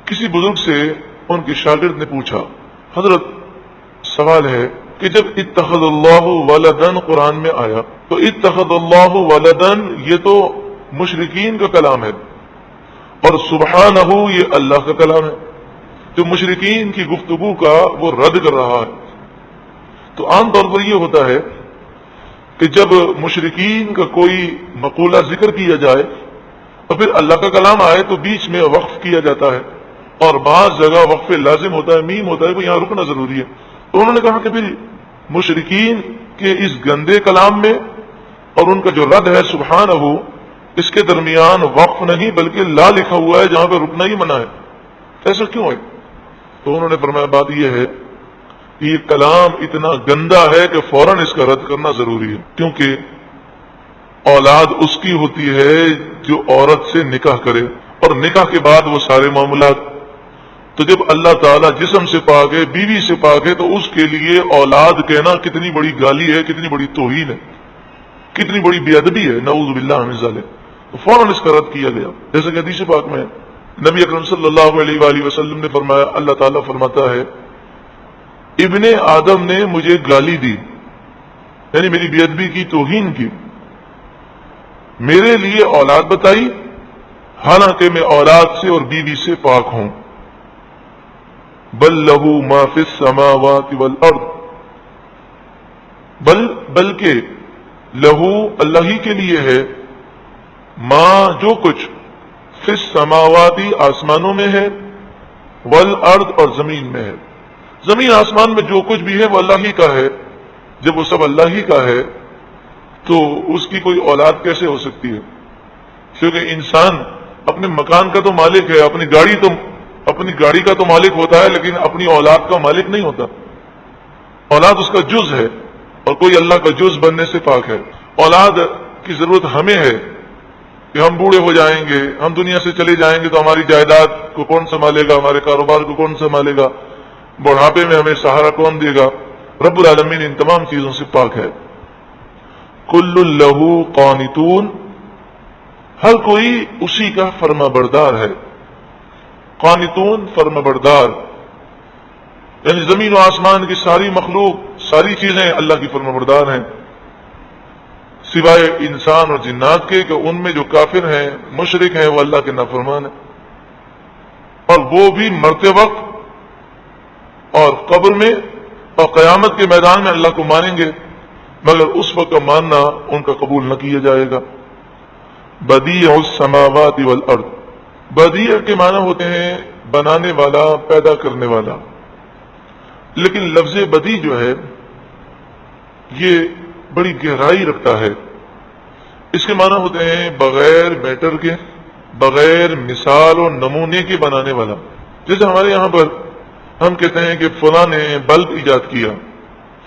کسی بزرگ سے ان کے شاگرد نے پوچھا، حضرت سوال ہے کہ جب اتخذ اللہ ولدن قرآن میں آیا تو اتخذ اللہ ولدن یہ تو مشرکین کا کلام ہے اور سبحانہ یہ اللہ کا کلام ہے، جو مشرکین کی گفتگو کا وہ رد کر رہا ہے۔ تو عام طور پر یہ ہوتا ہے کہ جب مشرکین کا کوئی مقولہ ذکر کیا جائے اور پھر اللہ کا کلام آئے تو بیچ میں وقف کیا جاتا ہے، اور بعض جگہ وقف لازم ہوتا ہے، میم ہوتا ہے کہ یہاں رکنا ضروری ہے۔ تو انہوں نے کہا کہ پھر مشرکین کے اس گندے کلام میں اور ان کا جو رد ہے سبحانہ اس کے درمیان وقف نہیں بلکہ لا لکھا ہوا ہے جہاں پہ رکنا ہی منع ہے، ایسا کیوں ہے؟ تو انہوں نے فرمایا بات یہ ہے کہ یہ کلام اتنا گندا ہے کہ فوراً اس کا رد کرنا ضروری ہے، کیونکہ اولاد اس کی ہوتی ہے جو عورت سے نکاح کرے، اور نکاح کے بعد وہ سارے معاملات۔ تو جب اللہ تعالیٰ جسم سے پاک ہے، بیوی سے پاک ہے، تو اس کے لیے اولاد کہنا کتنی بڑی گالی ہے، کتنی بڑی توہین ہے، کتنی بڑی بے ادبی ہے، نعوذ باللہ من ذالک۔ تو فوراً اس کا رد کیا گیا، جیسا کہ حدیث پاک میں نبی اکرم صلی اللہ علیہ وآلہ وسلم نے فرمایا، اللہ تعالیٰ فرماتا ہے ابن آدم نے مجھے گالی دی، یعنی میری بے ادبی کی، توہین کی، میرے لیے اولاد بتائی حالانکہ میں اولاد سے اور بیوی سے پاک ہوں۔ بل لہو ما فی السماوات والارض، بلکہ لہو اللہ ہی کے لیے ہے، ما جو کچھ فی السماواتی آسمانوں میں ہے، والارض اور زمین میں ہے۔ زمین آسمان میں جو کچھ بھی ہے وہ اللہ ہی کا ہے۔ جب وہ سب اللہ ہی کا ہے تو اس کی کوئی اولاد کیسے ہو سکتی ہے؟ کیونکہ انسان اپنے مکان کا تو مالک ہے، اپنی گاڑی کا تو مالک ہوتا ہے، لیکن اپنی اولاد کا مالک نہیں ہوتا۔ اولاد اس کا جز ہے اور کوئی اللہ کا جز بننے سے پاک ہے۔ اولاد کی ضرورت ہمیں ہے کہ ہم بوڑھے ہو جائیں گے، ہم دنیا سے چلے جائیں گے تو ہماری جائیداد کو کون سنبھالے گا، ہمارے کاروبار کو کون سنبھالے گا، بڑھاپے میں ہمیں سہارا کون دے گا؟ رب العالمین ان تمام چیزوں سے پاک ہے۔ کل لہو قانتون، ہر کوئی اسی کا فرما بردار ہے۔ قانتون فرما بردار، یعنی زمین و آسمان کی ساری مخلوق، ساری چیزیں اللہ کی فرما بردار ہیں، سوائے انسان اور جنات کے کہ ان میں جو کافر ہیں، مشرک ہیں، وہ اللہ کے نافرمان ہیں، اور وہ بھی مرتے وقت اور قبر میں اور قیامت کے میدان میں اللہ کو مانیں گے، مگر اس وقت کا ماننا ان کا قبول نہ کیا جائے گا۔ بدیع السماوات والارض، بدیع کے معنی ہوتے ہیں بنانے والا، پیدا کرنے والا، لیکن لفظ بدیع جو ہے یہ بڑی گہرائی رکھتا ہے۔ اس کے معنی ہوتے ہیں بغیر میٹر کے، بغیر مثال اور نمونے کے بنانے والا۔ جیسے ہمارے یہاں پر ہم کہتے ہیں کہ فلاں نے بلب ایجاد کیا،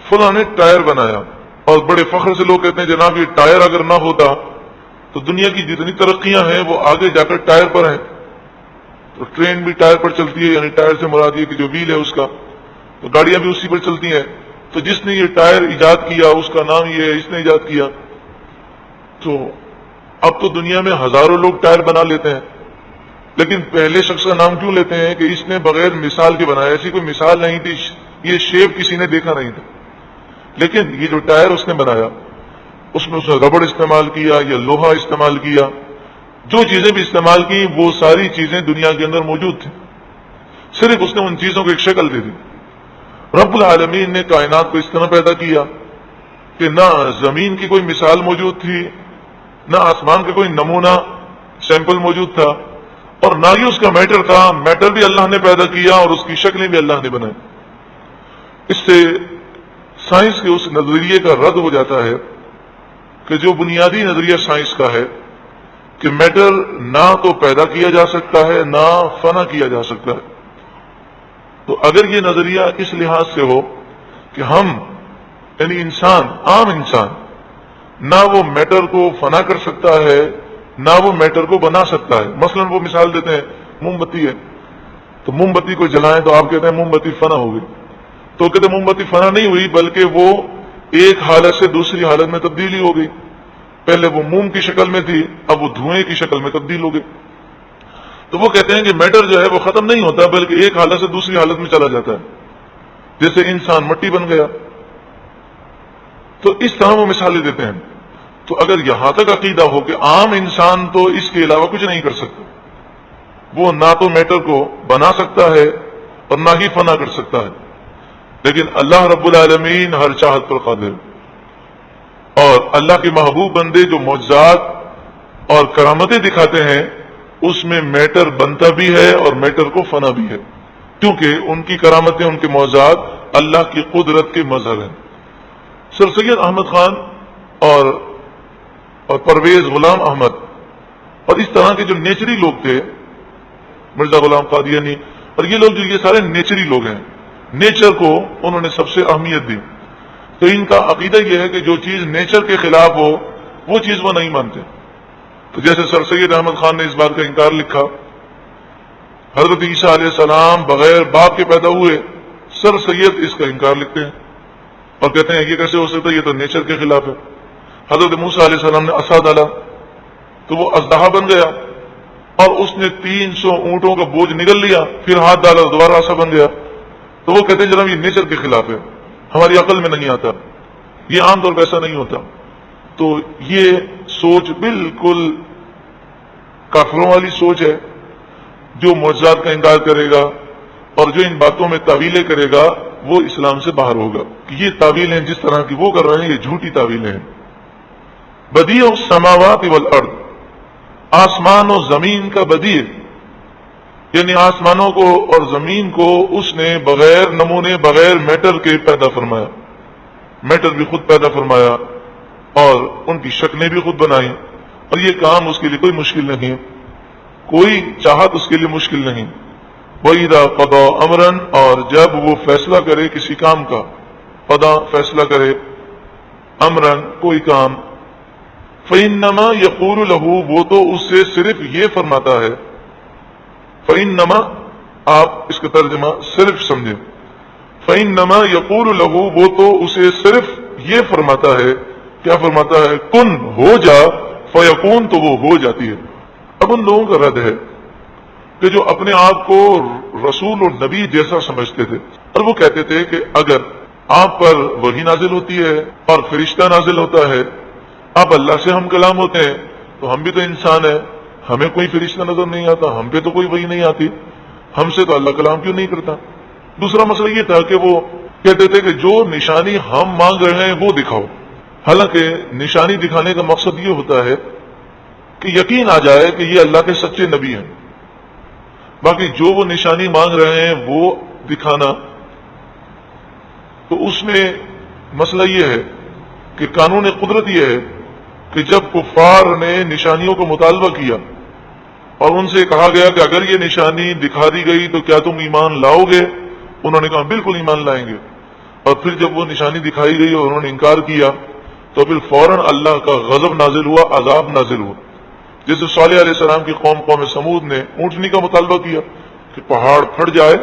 فلاں نے ٹائر بنایا، اور بڑے فخر سے لوگ کہتے ہیں جناب یہ ٹائر اگر نہ ہوتا تو دنیا کی جتنی ترقیاں ہیں وہ آگے جا کر ٹائر پر ہیں۔ تو ٹرین بھی ٹائر پر چلتی ہے، یعنی ٹائر سے مراد یہ کہ جو ویل ہے اس کا، تو گاڑیاں بھی اسی پر چلتی ہیں۔ تو جس نے یہ ٹائر ایجاد کیا اس کا نام یہ ہے، اس نے ایجاد کیا۔ تو اب تو دنیا میں ہزاروں لوگ ٹائر بنا لیتے ہیں، لیکن پہلے شخص کا نام کیوں لیتے ہیں کہ اس نے بغیر مثال کے بنایا؟ ایسی کوئی مثال نہیں تھی، یہ شیپ کسی نے دیکھا نہیں تھا، لیکن یہ جو ٹائر اس نے بنایا اس میں ربڑ استعمال کیا یا لوہا استعمال کیا، جو چیزیں بھی استعمال کی وہ ساری چیزیں دنیا کے اندر موجود تھیں، صرف اس نے ان چیزوں کو ایک شکل دے دی۔ رب العالمین نے کائنات کو اس طرح پیدا کیا کہ نہ زمین کی کوئی مثال موجود تھی، نہ آسمان کا کوئی نمونہ سیمپل موجود تھا، اور نہ ہی اس کا میٹر تھا۔ میٹر بھی اللہ نے پیدا کیا اور اس کی شکلیں بھی اللہ نے بنائی۔ اس سے سائنس کے اس نظریے کا رد ہو جاتا ہے کہ جو بنیادی نظریہ سائنس کا ہے کہ میٹر نہ تو پیدا کیا جا سکتا ہے نہ فنا کیا جا سکتا ہے۔ تو اگر یہ نظریہ اس لحاظ سے ہو کہ ہم یعنی انسان، عام انسان، نہ وہ میٹر کو فنا کر سکتا ہے نہ وہ میٹر کو بنا سکتا ہے۔ مثلا وہ مثال دیتے ہیں موم بتی ہے، تو موم بتی کو جلائیں تو آپ کہتے ہیں موم بتی فنا ہو گئی، تو کہتے ہیں موم بتی فنا نہیں ہوئی بلکہ وہ ایک حالت سے دوسری حالت میں تبدیلی ہو گئی۔ پہلے وہ موم کی شکل میں تھی، اب وہ دھوئیں کی شکل میں تبدیل ہو گئی۔ تو وہ کہتے ہیں کہ میٹر جو ہے وہ ختم نہیں ہوتا، بلکہ ایک حالت سے دوسری حالت میں چلا جاتا ہے، جیسے انسان مٹی بن گیا۔ تو اس طرح وہ مثالیں دیتے ہیں۔ تو اگر یہاں تک عقیدہ ہو کہ عام انسان تو اس کے علاوہ کچھ نہیں کر سکتا، وہ نہ تو میٹر کو بنا سکتا ہے اور نہ ہی فنا کر سکتا ہے، لیکن اللہ رب العالمین ہر چاہت پر قادر، اور اللہ کے محبوب بندے جو معجزات اور کرامتیں دکھاتے ہیں اس میں میٹر بنتا بھی ہے اور میٹر کو فنا بھی ہے، کیونکہ ان کی کرامتیں، ان کے معجزات اللہ کی قدرت کے مظہر ہیں۔ سر سید احمد خان اور پرویز غلام احمد اور اس طرح کے جو نیچری لوگ تھے، مرزا غلام قادیانی اور یہ لوگ، جو یہ سارے نیچری لوگ ہیں، نیچر کو انہوں نے سب سے اہمیت دی۔ تو ان کا عقیدہ یہ ہے کہ جو چیز نیچر کے خلاف ہو وہ چیز وہ نہیں مانتے۔ تو جیسے سر سید احمد خان نے اس بات کا انکار لکھا، حضرت عیسیٰ علیہ السلام بغیر باپ کے پیدا ہوئے، سر سید اس کا انکار لکھتے ہیں اور کہتے ہیں یہ کیسے ہو سکتا ہے، یہ تو نیچر کے خلاف ہے۔ حضرت موسیٰ علیہ السلام نے عصا ڈالا تو وہ اژدہا بن گیا، اور اس نے 300 اونٹوں کا بوجھ نگل لیا، پھر ہاتھ ڈالا تو دوبارہ عصا بن گیا۔ تو وہ کہتے ہیں جناب یہ نیچر کے خلاف ہے، ہماری عقل میں نہیں آتا، یہ عام طور پہ ایسا نہیں ہوتا۔ تو یہ سوچ بالکل کافروں والی سوچ ہے۔ جو معجزات کا انکار کرے گا اور جو ان باتوں میں تعویلیں کرے گا وہ اسلام سے باہر ہوگا۔ یہ تعویلیں جس طرح کی وہ کر رہے ہیں یہ جھوٹی تعویلیں ہیں۔ بدیع السماوات والارض، آسمان و زمین کا بدیع، یعنی آسمانوں کو اور زمین کو اس نے بغیر نمونے، بغیر میٹر کے پیدا فرمایا، میٹر بھی خود پیدا فرمایا اور ان کی شکلیں بھی خود بنائی، اور یہ کام اس کے لیے کوئی مشکل نہیں، کوئی چاہت اس کے لیے مشکل نہیں۔ وَإِذَا قَضَى أَمْرًا، اور جب وہ فیصلہ کرے کسی کام کا، قضا فیصلہ کرے، امرن کوئی کام، فَإِنَّمَا يَقُولُ لَهُ وہ تو اس سے صرف یہ فرماتا ہے، فَإِنَّمَا آپ اس کا ترجمہ صرف سمجھیں، فَإِنَّمَا يَقُولُ لَهُ وہ تو اسے صرف یہ فرماتا ہے، کیا فرماتا ہے، کن ہو جا، فَيَكُون تو وہ ہو جاتی ہے۔ اب ان لوگوں کا رد ہے کہ جو اپنے آپ کو رسول اور نبی جیسا سمجھتے تھے، اور وہ کہتے تھے کہ اگر آپ پر وحی نازل ہوتی ہے اور فرشتہ نازل ہوتا ہے، اب اللہ سے ہم کلام ہوتے ہیں، تو ہم بھی تو انسان ہیں، ہمیں کوئی فرشتہ نظر نہیں آتا، ہم پہ تو کوئی وحی نہیں آتی، ہم سے تو اللہ کلام کیوں نہیں کرتا۔ دوسرا مسئلہ یہ تھا کہ وہ کہتے تھے کہ جو نشانی ہم مانگ رہے ہیں وہ دکھاؤ، حالانکہ نشانی دکھانے کا مقصد یہ ہوتا ہے کہ یقین آ جائے کہ یہ اللہ کے سچے نبی ہیں۔ باقی جو وہ نشانی مانگ رہے ہیں وہ دکھانا، تو اس میں مسئلہ یہ ہے کہ قانون قدرت یہ ہے کہ جب کفار نے نشانیوں کو مطالبہ کیا اور ان سے کہا گیا کہ اگر یہ نشانی دکھا دی گئی تو کیا تم ایمان لاؤ گے، انہوں نے کہا بالکل ایمان لائیں گے، اور پھر جب وہ نشانی دکھائی گئی اور انہوں نے انکار کیا تو پھر فوراً اللہ کا غضب نازل ہوا، عذاب نازل ہوا۔ جیسے صالح علیہ السلام کی قوم سمود نے اونٹنی کا مطالبہ کیا کہ پہاڑ پھٹ جائے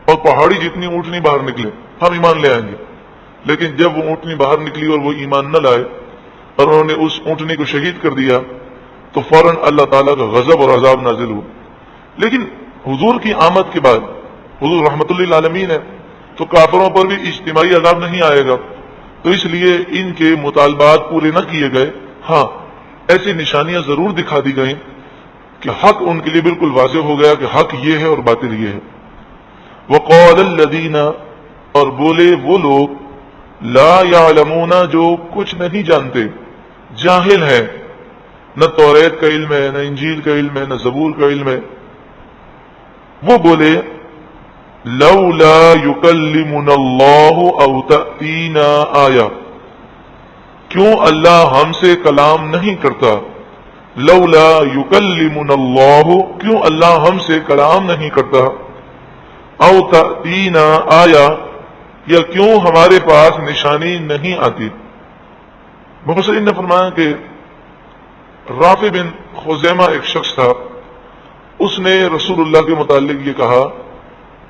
اور پہاڑی جتنی اونٹنی باہر نکلے ہم ایمان لے آئیں گے، لیکن جب وہ اونٹنی باہر نکلی اور وہ ایمان نہ لائے اور انہوں نے اس اونٹنی کو شہید کر دیا تو فوراً اللہ تعالیٰ کا غضب اور عذاب نازل ہوا۔ لیکن حضور کی آمد کے بعد، حضور رحمت للعالمین ہے، تو کافروں پر بھی اجتماعی عذاب نہیں آئے گا، تو اس لیے ان کے مطالبات پورے نہ کیے گئے۔ ہاں ایسی نشانیاں ضرور دکھا دی گئیں کہ حق ان کے لیے بالکل واضح ہو گیا کہ حق یہ ہے اور باطل یہ ہے۔ وقال الذین، اور بولے وہ لوگ، لا یعلمون جو کچھ نہیں جانتے، جاہل ہیں، نہ توریت کا علم ہے، نہ انجیل کا علم ہے، نہ زبور کا علم ہے، وہ بولے لولا یکلمنا اللہ او تأتینا آیہ، کیوں اللہ ہم سے کلام نہیں کرتا، لولا یکلمنا اللہ، کیوں اللہ ہم سے کلام نہیں کرتا، او تأتینا آیہ، یا کیوں ہمارے پاس نشانی نہیں آتی۔ مفسرین نے فرمایا کہ رافع بن خزیمہ ایک شخص تھا، اس نے رسول اللہ کے متعلق یہ کہا،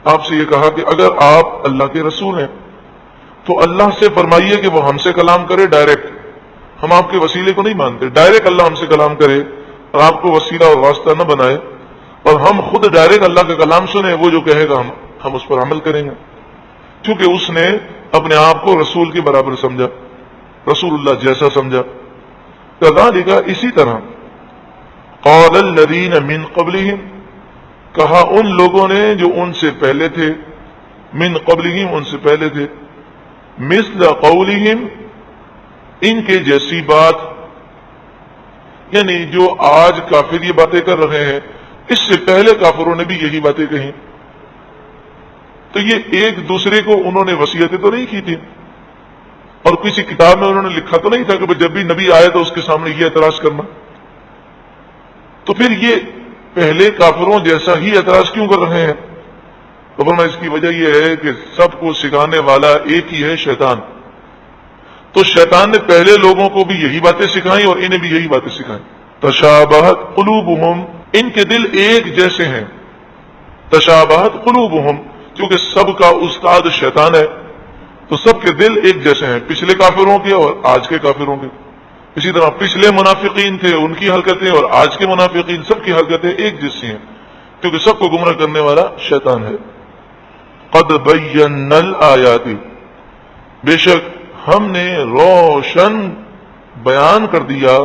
آپ سے یہ کہا کہ اگر آپ اللہ کے رسول ہیں تو اللہ سے فرمائیے کہ وہ ہم سے کلام کرے ڈائریکٹ، ہم آپ کے وسیلے کو نہیں مانتے، ڈائریکٹ اللہ ہم سے کلام کرے اور آپ کو وسیلہ اور واسطہ نہ بنائے، اور ہم خود ڈائریکٹ اللہ کا کلام سنیں، وہ جو کہے گا ہم اس پر عمل کریں گے، کیونکہ اس نے اپنے آپ کو رسول کے برابر سمجھا، رسول اللہ جیسا سمجھا۔ کذالک، اسی طرح قال الذین من قبلہم، کہا ان لوگوں نے جو ان سے پہلے تھے، من قبلہم ان سے پہلے تھے، مثل قولہم ان کے جیسی بات، یعنی جو آج کافر یہ باتیں کر رہے ہیں اس سے پہلے کافروں نے بھی یہی باتیں کہیں، تو یہ ایک دوسرے کو انہوں نے وصیتیں تو نہیں کی تھی، اور کسی کتاب میں انہوں نے لکھا تو نہیں تھا کہ جب بھی نبی آئے تو اس کے سامنے یہ اعتراض کرنا، تو پھر یہ پہلے کافروں جیسا ہی اعتراض کیوں کر رہے ہیں؟ تو فرمایا اس کی وجہ یہ ہے کہ سب کو سکھانے والا ایک ہی ہے، شیطان، تو شیطان نے پہلے لوگوں کو بھی یہی باتیں سکھائیں اور انہیں بھی یہی باتیں سکھائیں۔ تشابہت قلوبہم، ان کے دل ایک جیسے ہیں، تشابہت قلوبہم، کیونکہ سب کا استاد شیطان ہے تو سب کے دل ایک جیسے ہیں، پچھلے کافروں کے اور آج کے کافروں کے، اسی طرح پچھلے منافقین تھے ان کی حرکتیں اور آج کے منافقین سب کی حرکتیں ایک جیسی ہیں، کیونکہ سب کو گمراہ کرنے والا شیطان ہے۔ قد بینا الآیات، بے شک ہم نے روشن بیان کر دیا،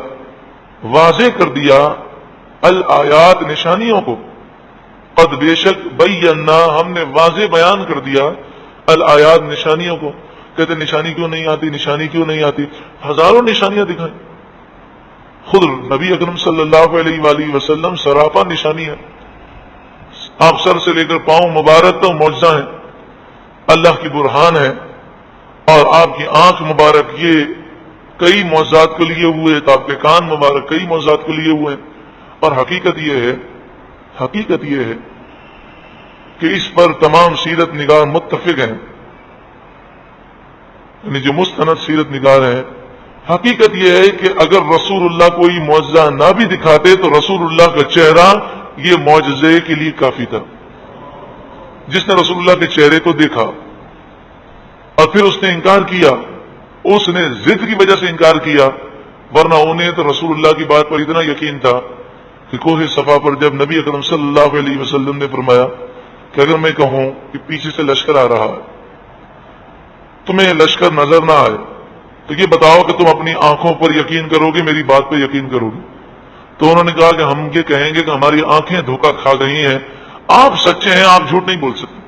واضح کر دیا، الآیات نشانیوں کو، قد بے شک بینا ہم نے واضح بیان کر دیا، الآیات نشانیوں کو۔ کہتے نشانی کیوں نہیں آتی، نشانی کیوں نہیں آتی؟ ہزاروں نشانیاں دکھائیں، خود نبی اکرم صلی اللہ علیہ وآلہ وسلم سراپا نشانی ہے، آپ سر سے لے کر پاؤں مبارک تک معجزہ ہیں، اللہ کی برہان ہے، اور آپ کی آنکھ مبارک یہ کئی معجزات کو لیے ہوئے، تو آپ کے کان مبارک کئی معجزات کو لیے ہوئے ہیں، اور حقیقت یہ ہے کہ اس پر تمام سیرت نگار متفق ہیں، یعنی جو مستند سیرت نگار ہیں، حقیقت یہ ہے کہ اگر رسول اللہ کوئی معجزہ نہ بھی دکھاتے تو رسول اللہ کا چہرہ یہ معجزے کے لیے کافی تھا۔ جس نے رسول اللہ کے چہرے کو دیکھا اور پھر اس نے انکار کیا، اس نے ضد کی وجہ سے انکار کیا، ورنہ انہیں تو رسول اللہ کی بات پر اتنا یقین تھا کہ کوہ صفا پر جب نبی اکرم صلی اللہ علیہ وسلم نے فرمایا کہ اگر میں کہوں کہ پیچھے سے لشکر آ رہا ہے، تمہیں لشکر نظر نہ آئے تو یہ بتاؤ کہ تم اپنی آنکھوں پر یقین کرو گے، میری بات پر یقین کرو گے؟ تو انہوں نے کہا کہ ہم یہ کہیں گے کہ ہماری آنکھیں دھوکہ کھا گئی ہیں، آپ سچے ہیں، آپ جھوٹ نہیں بول سکتے۔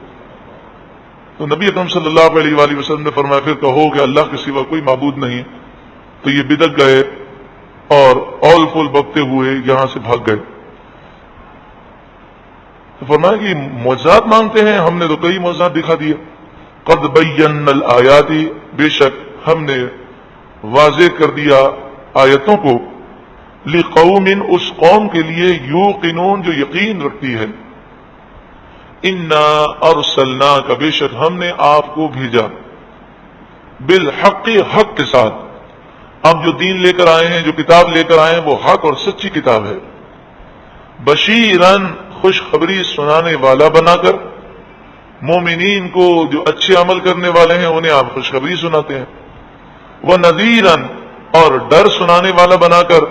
تو نبی اکرم صلی اللہ علیہ وآلہ وسلم نے فرمایا پھر کہو کہ اللہ کے سوا کوئی معبود نہیں، تو یہ بدک گئے اور اول پول بکتے ہوئے یہاں سے بھاگ گئے۔ تو فرمایا کہ معجزات مانگتے ہیں، ہم نے تو کئی معجزات دکھا دیے۔ قد بینا الآیات، بے شک ہم نے واضح کر دیا آیتوں کو، لقوم، اس قوم کے لیے، یوقنون جو یقین رکھتی ہے، انا ارسلناک، بے شک ہم نے آپ کو بھیجا، بالحق، حق کے ساتھ، اب جو دین لے کر آئے ہیں، جو کتاب لے کر آئے ہیں وہ حق اور سچی کتاب ہے، بشیرن، خوشخبری سنانے والا بنا کر، مومنین کو جو اچھے عمل کرنے والے ہیں انہیں آپ خوشخبری سناتے ہیں، وَنَذِيرًا، اور ڈر سنانے والا بنا کر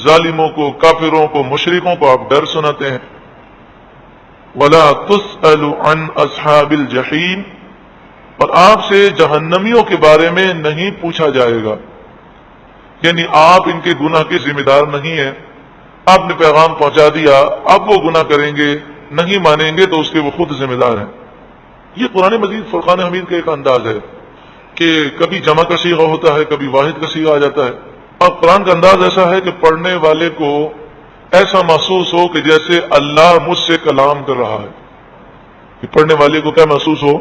ظالموں کو، کافروں کو، مشرکوں کو آپ ڈر سناتے ہیں، وَلَا تُسْأَلُ عَنْ أَصْحَابِ الْجَحِيمِ، اور آپ سے جہنمیوں کے بارے میں نہیں پوچھا جائے گا، یعنی آپ ان کے گناہ کے ذمہ دار نہیں ہیں، آپ نے پیغام پہنچا دیا، اب وہ گناہ کریں گے، نہیں مانیں گے تو اس کے وہ خود ذمہ دار ہیں۔ یہ قرآن مجید فرقان حمید کا ایک انداز ہے کہ کبھی جمع کا صیغہ ہوتا ہے، کبھی واحد کا صیغہ آ جاتا ہے، اور قرآن کا انداز ایسا ہے کہ پڑھنے والے کو ایسا محسوس ہو کہ جیسے اللہ مجھ سے کلام کر رہا ہے، کہ پڑھنے والے کو کیا محسوس ہو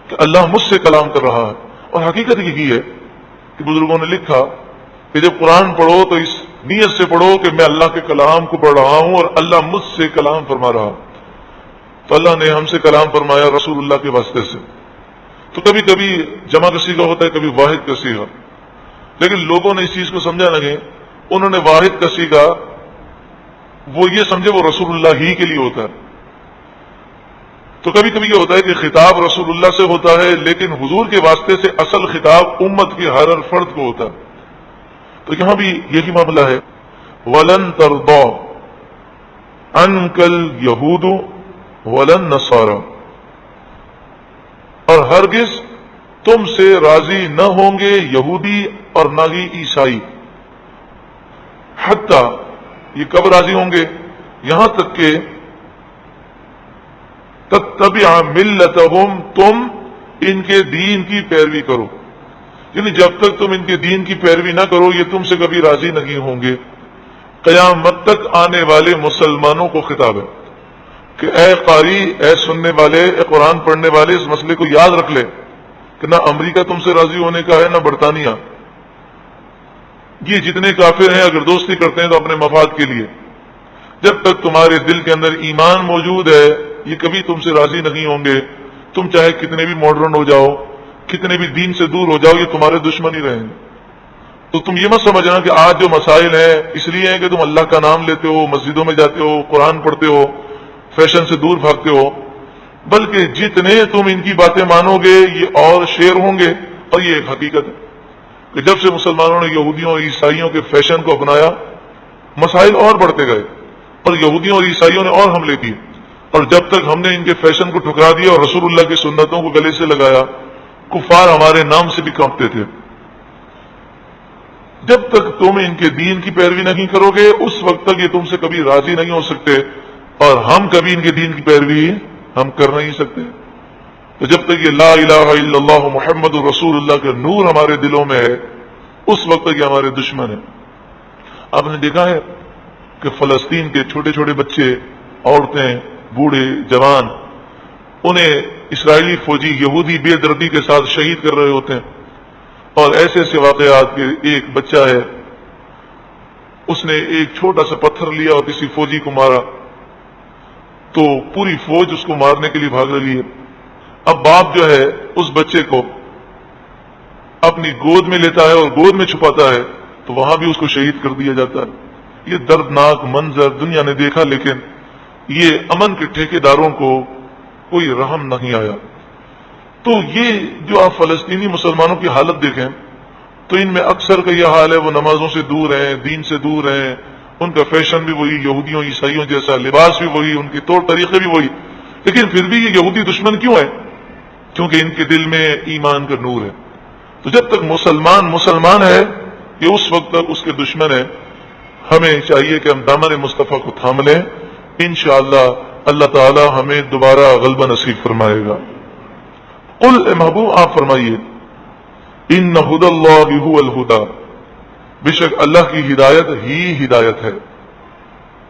کہ اللہ مجھ سے کلام کر رہا ہے۔ اور حقیقت یہی ہے کہ بزرگوں نے لکھا کہ جب قرآن پڑھو تو اس نیت سے پڑھو کہ میں اللہ کے کلام کو پڑھ رہا ہوں اور اللہ مجھ سے کلام فرما رہا، تو اللہ نے ہم سے کلام فرمایا رسول اللہ کے واسطے سے۔ تو کبھی کبھی جمع کا صیغہ ہوتا ہے، کبھی واحد کا صیغہ، لیکن لوگوں نے اس چیز کو سمجھا نہیں، انہوں نے واحد کا صیغہ وہ یہ سمجھے وہ رسول اللہ ہی کے لیے ہوتا ہے۔ تو کبھی کبھی یہ ہوتا ہے کہ خطاب رسول اللہ سے ہوتا ہے، لیکن حضور کے واسطے سے اصل خطاب امت کے ہر فرد کو ہوتا ہے۔ تو یہاں بھی یہی معاملہ ہے، وَلَن تَرْضَىٰ عَنْكَ الْيَهُودُ وَلَا النَّصَارَىٰ، اور ہرگز تم سے راضی نہ ہوں گے یہودی اور نہ ہی عیسائی، حتیٰ یہ کب راضی ہوں گے؟ یہاں تک کہ تتبع ملتہم، تم ان کے دین کی پیروی کرو، یعنی جب تک تم ان کے دین کی پیروی نہ کرو یہ تم سے کبھی راضی نہیں ہوں گے۔ قیامت تک آنے والے مسلمانوں کو خطاب ہے کہ اے قاری، اے سننے والے، اے قرآن پڑھنے والے، اس مسئلے کو یاد رکھ لے کہ نہ امریکہ تم سے راضی ہونے کا ہے نہ برطانیہ۔ یہ جتنے کافر ہیں اگر دوستی کرتے ہیں تو اپنے مفاد کے لیے، جب تک تمہارے دل کے اندر ایمان موجود ہے یہ کبھی تم سے راضی نہیں ہوں گے، تم چاہے کتنے بھی ماڈرن ہو جاؤ، کتنے بھی دین سے دور ہو جاؤ، یہ تمہارے دشمن ہی رہیں گے۔ تو تم یہ مت سمجھنا کہ آج جو مسائل ہیں اس لیے ہیں کہ تم اللہ کا نام لیتے ہو، مسجدوں میں جاتے ہو، قرآن پڑھتے ہو، فیشن سے دور بھاگتے ہو، بلکہ جتنے تم ان کی باتیں مانو گے یہ اور شیر ہوں گے۔ اور یہ ایک حقیقت ہے کہ جب سے مسلمانوں نے یہودیوں اور عیسائیوں کے فیشن کو اپنایا مسائل اور بڑھتے گئے اور یہودیوں اور عیسائیوں نے اور حملے کیے، اور جب تک ہم نے ان کے فیشن کو ٹھکرا دیا اور رسول اللہ کی سنتوں کو گلے سے لگایا، کفار ہمارے نام سے بھی کانپتے تھے۔ جب تک تم ان کے دین کی پیروی نہیں کرو گے اس وقت تک یہ تم سے کبھی راضی نہیں ہو سکتے، اور ہم کبھی ان کے دین کی پیروی ہم کر نہیں سکتے۔ تو جب تک یہ لا الہ الا اللہ محمد رسول اللہ کا نور ہمارے دلوں میں ہے اس وقت تک یہ ہمارے دشمن ہیں۔ آپ نے دیکھا ہے کہ فلسطین کے چھوٹے چھوٹے بچے، عورتیں، بوڑھے، جوان، انہیں اسرائیلی فوجی یہودی بے دردی کے ساتھ شہید کر رہے ہوتے ہیں، اور ایسے ایسے واقعات کہ ایک بچہ ہے اس نے ایک چھوٹا سا پتھر لیا اور کسی فوجی کو مارا تو پوری فوج اس کو مارنے کے لیے بھاگ رہی ہے۔ اب باپ جو ہے اس بچے کو اپنی گود میں لیتا ہے اور گود میں چھپاتا ہے تو وہاں بھی اس کو شہید کر دیا جاتا ہے۔ یہ دردناک منظر دنیا نے دیکھا، لیکن یہ امن کے ٹھیکیداروں کو کوئی رحم نہیں آیا۔ تو یہ جو آپ فلسطینی مسلمانوں کی حالت دیکھیں تو ان میں اکثر کا یہ حال ہے، وہ نمازوں سے دور ہیں، دین سے دور ہیں، ان کا فیشن بھی وہی یہودیوں عیسائیوں جیسا، لباس بھی وہی، ان کے طور طریقے بھی وہی، لیکن پھر بھی یہ یہودی دشمن کیوں ہے؟ کیونکہ ان کے دل میں ایمان کا نور ہے۔ تو جب تک مسلمان ہے یہ اس وقت تک اس کے دشمن ہے۔ ہمیں چاہیے کہ ہم دامن مصطفیٰ کو تھام لیں، انشاءاللہ اللہ تعالی ہمیں دوبارہ غلبہ نصیب فرمائے گا۔ قل اے محبوب آپ فرمائیے، ان ہدی اللہ هو الہدی، بے شک اللہ کی ہدایت ہی ہدایت ہے،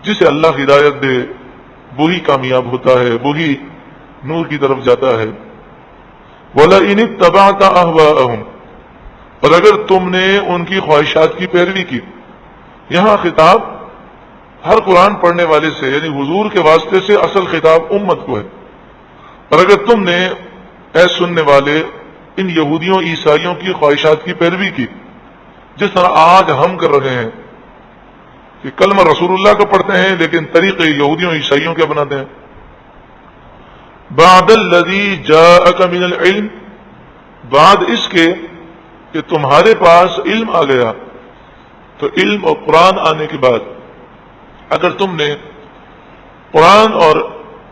جسے اللہ ہدایت دے وہی کامیاب ہوتا ہے، وہی نور کی طرف جاتا ہے۔ وَلَئِنِ اتَّبَعْتَ أَهْوَاءَهُمْ، اور اگر تم نے ان کی خواہشات کی پیروی کی، یہاں خطاب ہر قرآن پڑھنے والے سے یعنی حضور کے واسطے سے اصل خطاب امت کو ہے، اور اگر تم نے اے سننے والے ان یہودیوں عیسائیوں کی خواہشات کی پیروی کی، جس طرح آج ہم کر رہے ہیں کہ کلمہ رسول اللہ کا پڑھتے ہیں لیکن طریقے یہودیوں عیسائیوں کے اپناتے ہیں۔ بعد الذی جاءک من العلم، بعد اس کے کہ تمہارے پاس علم آ گیا، تو علم اور قرآن آنے کے بعد اگر تم نے قرآن اور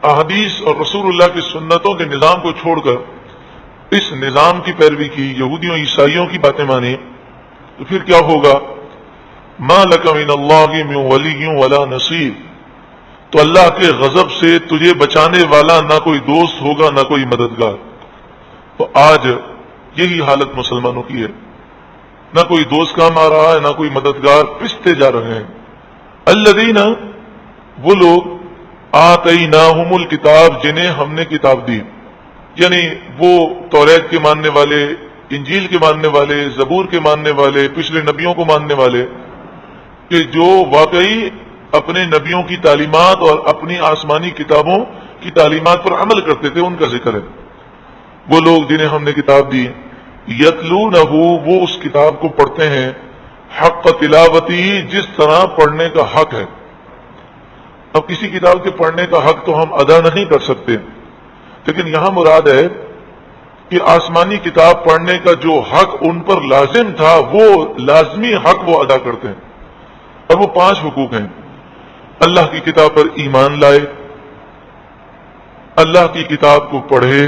احادیث اور رسول اللہ کی سنتوں کے نظام کو چھوڑ کر اس نظام کی پیروی کی، یہودیوں عیسائیوں کی باتیں مانی، تو پھر کیا ہوگا؟ ما لک من اللہ من ولی ولا نصیر، تو اللہ کے غضب سے تجھے بچانے والا نہ کوئی دوست ہوگا نہ کوئی مددگار۔ تو آج یہی حالت مسلمانوں کی ہے، نہ کوئی دوست کام آ رہا ہے نہ کوئی مددگار، پستے جا رہے ہیں۔ الذین، وہ لوگ آتیناہم الکتاب، جنہیں ہم نے کتاب دی، یعنی وہ توریت کے ماننے والے، انجیل کے ماننے والے، زبور کے ماننے والے، پچھلے نبیوں کو ماننے والے، کہ جو واقعی اپنے نبیوں کی تعلیمات اور اپنی آسمانی کتابوں کی تعلیمات پر عمل کرتے تھے، ان کا ذکر ہے۔ وہ لوگ جنہیں ہم نے کتاب دی، یتلونہ، وہ اس کتاب کو پڑھتے ہیں، حق تلاوتی، جس طرح پڑھنے کا حق ہے۔ اب کسی کتاب کے پڑھنے کا حق تو ہم ادا نہیں کر سکتے، لیکن یہاں مراد ہے کہ آسمانی کتاب پڑھنے کا جو حق ان پر لازم تھا وہ لازمی حق وہ ادا کرتے ہیں، اور وہ 5 حقوق ہیں۔ اللہ کی کتاب پر ایمان لائے، اللہ کی کتاب کو پڑھے،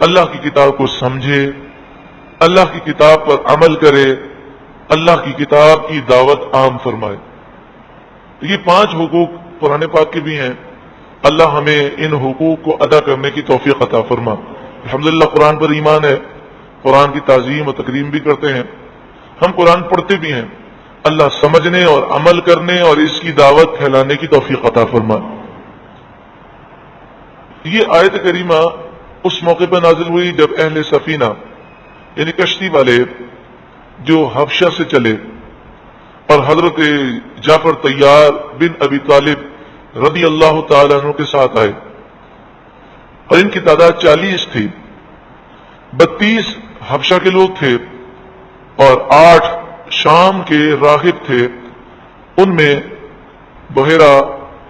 اللہ کی کتاب کو سمجھے، اللہ کی کتاب پر عمل کرے، اللہ کی کتاب کی دعوت عام فرمائے۔ یہ 5 حقوق قرآن پاک کے بھی ہیں۔ اللہ ہمیں ان حقوق کو ادا کرنے کی توفیق عطا فرما۔ الحمدللہ قرآن پر ایمان ہے، قرآن کی تعظیم و تکریم بھی کرتے ہیں، ہم قرآن پڑھتے بھی ہیں۔ اللہ سمجھنے اور عمل کرنے اور اس کی دعوت پھیلانے کی توفیق عطا فرما۔ یہ آیت کریمہ اس موقع پر نازل ہوئی جب اہل سفینہ یعنی کشتی والے جو حبشہ سے چلے اور حضرت جعفر طیار بن ابی طالب رضی اللہ تعالیٰ عنہ کے ساتھ آئے، اور ان کی تعداد 40 تھی۔ 32 حبشہ کے لوگ تھے اور 8 شام کے راہب تھے، ان میں بحیرہ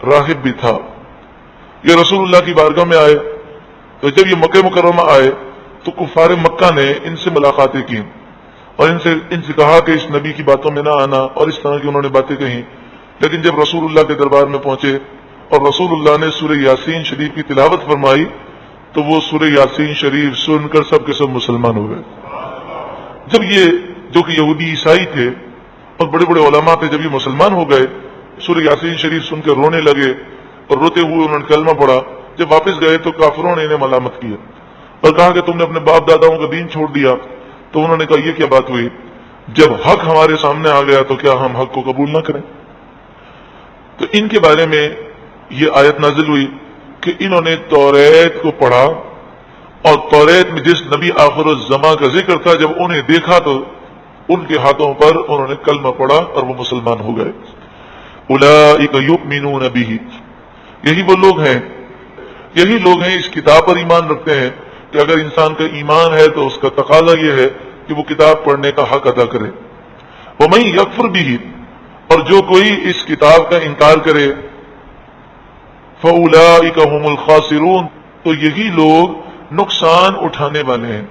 راہب بھی تھا۔ یہ رسول اللہ کی بارگاہ میں آئے، تو جب یہ مکہ مکرمہ آئے تو کفار مکہ نے ان سے ملاقاتیں کی اور ان سے کہا کہ اس نبی کی باتوں میں نہ آنا، اور اس طرح کی انہوں نے باتیں کہیں۔ لیکن جب رسول اللہ کے دربار میں پہنچے اور رسول اللہ نے سورہ یاسین شریف کی تلاوت فرمائی تو وہ سورہ یاسین شریف سن کر سب کے سب مسلمان ہو گئے۔ جب یہ جو کہ یہودی عیسائی تھے اور بڑے بڑے علماء تھے، جب یہ مسلمان ہو گئے، سورہ یاسین شریف سن کر رونے لگے اور روتے ہوئے انہوں نے کلمہ پڑھا۔ جب واپس گئے تو کافروں نے انہیں ملامت کیا اور کہا کہ تم نے اپنے باپ داداؤں کا دین چھوڑ دیا۔ تو انہوں نے کہا یہ کیا بات ہوئی، جب حق ہمارے سامنے آ گیا تو کیا ہم حق کو قبول نہ کریں؟ تو ان کے بارے میں یہ آیت نازل ہوئی کہ انہوں نے توریت کو پڑھا، اور توریت میں جس نبی آخر الزمان کا ذکر تھا، جب انہیں دیکھا تو ان کے ہاتھوں پر انہوں نے کلمہ پڑھا اور وہ مسلمان ہو گئے۔ اولئک یؤمنون بہ، یہی وہ لوگ ہیں اس کتاب پر ایمان رکھتے ہیں کہ اگر انسان کا ایمان ہے تو اس کا تقاضا یہ ہے کہ وہ کتاب پڑھنے کا حق ادا کرے۔ ومن یکفر بہ، اور جو کوئی اس کتاب کا انکار کرے، فاولئک هم الخاسرون، تو یہی لوگ نقصان اٹھانے والے ہیں۔